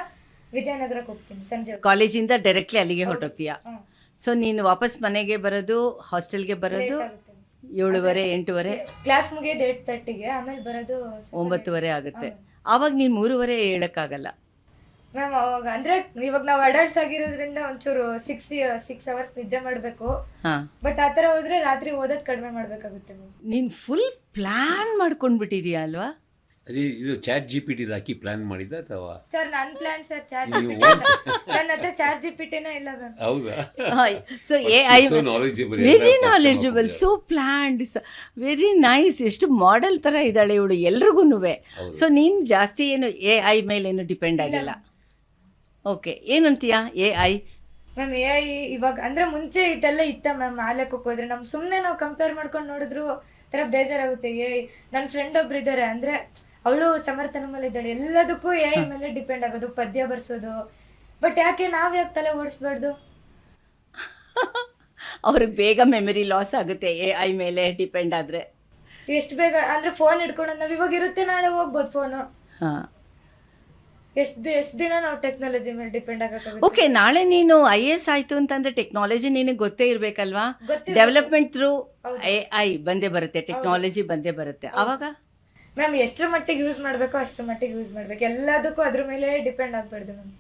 ವಿಜಯನಗರಕ್ಕೆ ಹೋಗ್ತೀನಿ ಸಂಜೆ. ಕಾಲೇಜಿಂದ ಡೈರೆಕ್ಟ್ಲಿ ಅಲ್ಲಿಗೆ ಹೊರಟೋಗ್ತೀಯಾ? ಸೊ ನೀನು ವಾಪಸ್ ಮನೆಗೆ ಬರೋದು, ಹಾಸ್ಟೆಲ್ಗೆ ಬರೋದು 7:30 8:30? ಕ್ಲಾಸ್ ಮುಗಿಯೋದು 8:30ಗೆ, ಆಮೇಲೆ ಬರೋದು 9:30 ಆಗುತ್ತೆ. ಆವಾಗ ನೀನು 3:30 ಹೇಳೋಕ್ಕಾಗಲ್ಲ. ಮ್ಯಾಮ್ ಅವಾಗ ಅಂದ್ರೆ ಇವಾಗ ನಾವು ಅಡಲ್ಟ್ಸ್ ಆಗಿರೋದ್ರಿಂದ ಒಂಚೂರು 6 ಅವರ್ಸ್ ನಿದ್ದೆ ಮಾಡಬೇಕು. ಹಾಂ, ಬಟ್ ಆ ಥರ ಹೋದ್ರೆ ರಾತ್ರಿ ಓದೋದು ಕಡಿಮೆ ಮಾಡಬೇಕಾಗುತ್ತೆ ಮ್ಯಾಮ್. ನೀನು ಫುಲ್ ಪ್ಲ್ಯಾನ್ ಮಾಡ್ಕೊಂಡ್ಬಿಟ್ಟಿದೀಯ ಅಲ್ವಾ? ಅದೇ ಇದು ಚಾಟ್ GPT ಹಾಕಿ ಪ್ಲಾನ್ ಮಾಡಿದ್ದ ಅಥವಾ ಸರ್ ನನ್ನ ಪ್ಲಾನ್ ಸರ್ ಚಾಟ್ ನೀವು ನನ್ನ ಹತ್ರ ಚಾಟ್ ಜಿಪಿಟಿನೇ ಇಲ್ಲ ಮ್ಯಾಮ್. ಹೌದಾ? So AI So knowledgeable, very ಎಲ್ಲ ನಾಲೆಜಬಲ್, ಪರಿಶ್ರಮ ಸೋ ಪ್ಲ್ಯಾಂಡ್, ವೆರಿ ನೈಸ್. ಎಷ್ಟು ಮಾಡೆಲ್ ಥರ ಇದ್ದಾಳೆ ಇವಳು ಎಲ್ರಿಗೂ. ಹೌದು. ಸೊ ನೀನು ಜಾಸ್ತಿ ಏನು AI ಮೇಲೇನು ಡಿಪೆಂಡ್ ಆಗಿಲ್ಲ. ಓಕೆ, ಏನಂತೀಯಾ AI? ಮ್ಯಾಮ್ AI ಇವಾಗ ಅಂದ್ರೆ ಮುಂಚೆ ಇದೆಲ್ಲ ಇತ್ತ ಮ್ಯಾಮ್. ಆ ಲೆಕ್ಕಕ್ಕೆ ಹೋದ್ರೆ ನಮ್ ಸುಮ್ಮನೆ ನಾವು ಕಂಪೇರ್ ಮಾಡ್ಕೊಂಡು ನೋಡಿದ್ರು ಥರ ಬೇಜಾರಾಗುತ್ತೆ. AI ನನ್ನ ಫ್ರೆಂಡ್ ಒಬ್ರು ಇದ್ದಾರೆ, ಅಂದ್ರೆ ಅವಳು ಸಮರ್ಥನ ಮೇಲೆ ಇದ್ದಾಳೆ, ಎಲ್ಲದಕ್ಕೂ AI ಮೇಲೆ ಡಿಪೆಂಡ್ ಆಗೋದು, ಪದ್ಯ ಬರ್ಸೋದು. ಬಟ್ ಯಾಕೆ ಯಾಕೆ ತಲೆ ಓಡಿಸ್ಬಾರ್ದು? ಅವ್ರಿಗೆ ಬೇಗ ಮೆಮರಿ ಲಾಸ್ ಆಗುತ್ತೆ AI ಮೇಲೆ ಡಿಪೆಂಡ್ ಆದರೆ. ಎಷ್ಟು ಬೇಗ ಅಂದ್ರೆ ಫೋನ್ ಹಿಡ್ಕೊಂಡು ನಾವು ಇವಾಗ ಇರುತ್ತೆ, ನಾಳೆ ಹೋಗ್ಬೋದು ಫೋನು. ಹಾಂ, ಎಷ್ಟು ದಿನ ನಾವು ಟೆಕ್ನಾಲಜಿ ಮೇಲೆ ಡಿಪೆಂಡ್ ಆಗೋಕ್ಕಾಗುತ್ತೆ? ಓಕೆ. ನಾಳೆ ನೀನು IAS ಆಯಿತು ಅಂತಂದರೆ ಟೆಕ್ನಾಲಜಿ ನಿನಗೆ ಗೊತ್ತೇ ಇರಬೇಕಲ್ವಾ? ಗೊತ್ತಿರ್ಬೇಕು. ಡೆವಲಪ್ಮೆಂಟ್ ಥ್ರೂ ಹೌದು. AI ಬಂದೇ ಬರುತ್ತೆ, ಟೆಕ್ನಾಲಜಿ ಬಂದೇ ಬರುತ್ತೆ. ಆವಾಗ ಮ್ಯಾಮ್ ಎಷ್ಟರ ಮಟ್ಟಿಗೆ ಯೂಸ್ ಮಾಡಬೇಕೋ ಅಷ್ಟರ ಮಟ್ಟಿಗೆ ಯೂಸ್ ಮಾಡ್ಬೇಕು. ಎಲ್ಲದಕ್ಕೂ ಅದ್ರ ಮೇಲೆ ಡಿಪೆಂಡ್ ಆಗಬಾರ್ದು ಮ್ಯಾಮ್.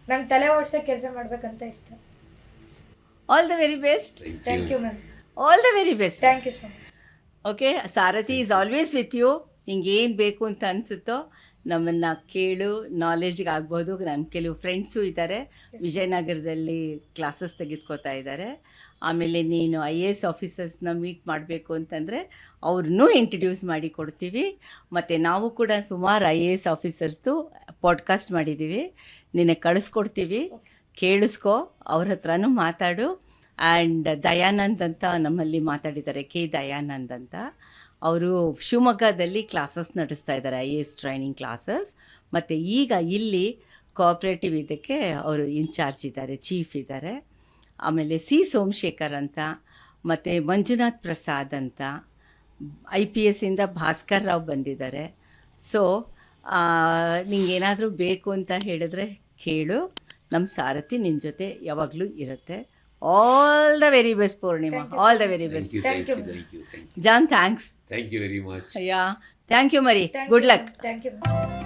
ನಂಗೆ ತಲೆ ಓಡಿಸೋ ಕೆಲಸ ಮಾಡ್ಬೇಕಂತ ಇಷ್ಟ. All the very best. Thank you ma'am. All the very best. Thank you so much. Okay, Sarathi is always with you. ಹಿಂಗೇನು ಬೇಕು ಅಂತ ಅನಿಸುತ್ತೋ ನಮ್ಮನ್ನು ಕೇಳು, ನಾಲೆಜ್ಗೆ ಆಗ್ಬೋದು. ನನ್ನ ಕೆಲವು ಫ್ರೆಂಡ್ಸು ಇದ್ದಾರೆ ವಿಜಯನಗರದಲ್ಲಿ ಕ್ಲಾಸಸ್ ತೆಗೆದುಕೋತಾ ಇದ್ದಾರೆ. ಆಮೇಲೆ ನೀನು IAS ಆಫೀಸರ್ಸ್ನ ಮೀಟ್ ಮಾಡಬೇಕು ಅಂತಂದರೆ ಅವ್ರನ್ನೂ ಇಂಟ್ರಡ್ಯೂಸ್ ಮಾಡಿ ಕೊಡ್ತೀವಿ. ಮತ್ತು ನಾವು ಕೂಡ ಸುಮಾರು IAS ಆಫೀಸರ್ಸ್ದು ಪಾಡ್ಕಾಸ್ಟ್ ಮಾಡಿದ್ದೀವಿ, ನಿನಗೆ ಕಳಿಸ್ಕೊಡ್ತೀವಿ, ಕೇಳಿಸ್ಕೊ, ಅವ್ರ ಹತ್ರನೂ ಮಾತಾಡು. ಆ್ಯಂಡ್ ದಯಾನಂದ್ ಅಂತ ನಮ್ಮಲ್ಲಿ ಮಾತಾಡಿದ್ದಾರೆ, K ದಯಾನಂದ್ ಅಂತ. ಅವರು ಶಿವಮೊಗ್ಗದಲ್ಲಿ ಕ್ಲಾಸಸ್ ನಡೆಸ್ತಾ ಇದ್ದಾರೆ, IAS ಟ್ರೈನಿಂಗ್ ಕ್ಲಾಸಸ್. ಮತ್ತು ಈಗ ಇಲ್ಲಿ ಕೋಆಪ್ರೇಟಿವ್ ಇದಕ್ಕೆ ಅವರು ಇನ್ಚಾರ್ಜ್ ಇದ್ದಾರೆ, ಚೀಫ್ ಇದ್ದಾರೆ. ಆಮೇಲೆ C ಸೋಮಶೇಖರ್ ಅಂತ, ಮತ್ತು ಮಂಜುನಾಥ್ ಪ್ರಸಾದ್ ಅಂತ, IPS ಇಂದ ಭಾಸ್ಕರ್ ರಾವ್ ಬಂದಿದ್ದಾರೆ. ಸೊ ನಿಂಗೇನಾದರೂ ಬೇಕು ಅಂತ ಹೇಳಿದ್ರೆ ಕೇಳು, ನಮ್ಮ ಸಾರಥಿ ನಿನ್ನ ಜೊತೆ ಯಾವಾಗಲೂ ಇರುತ್ತೆ. All the very best Purnima, all the very best. Thank you. John, thanks. Thank you very much. Yeah, thank you ಮರಿ, good luck. Thank you ma'am.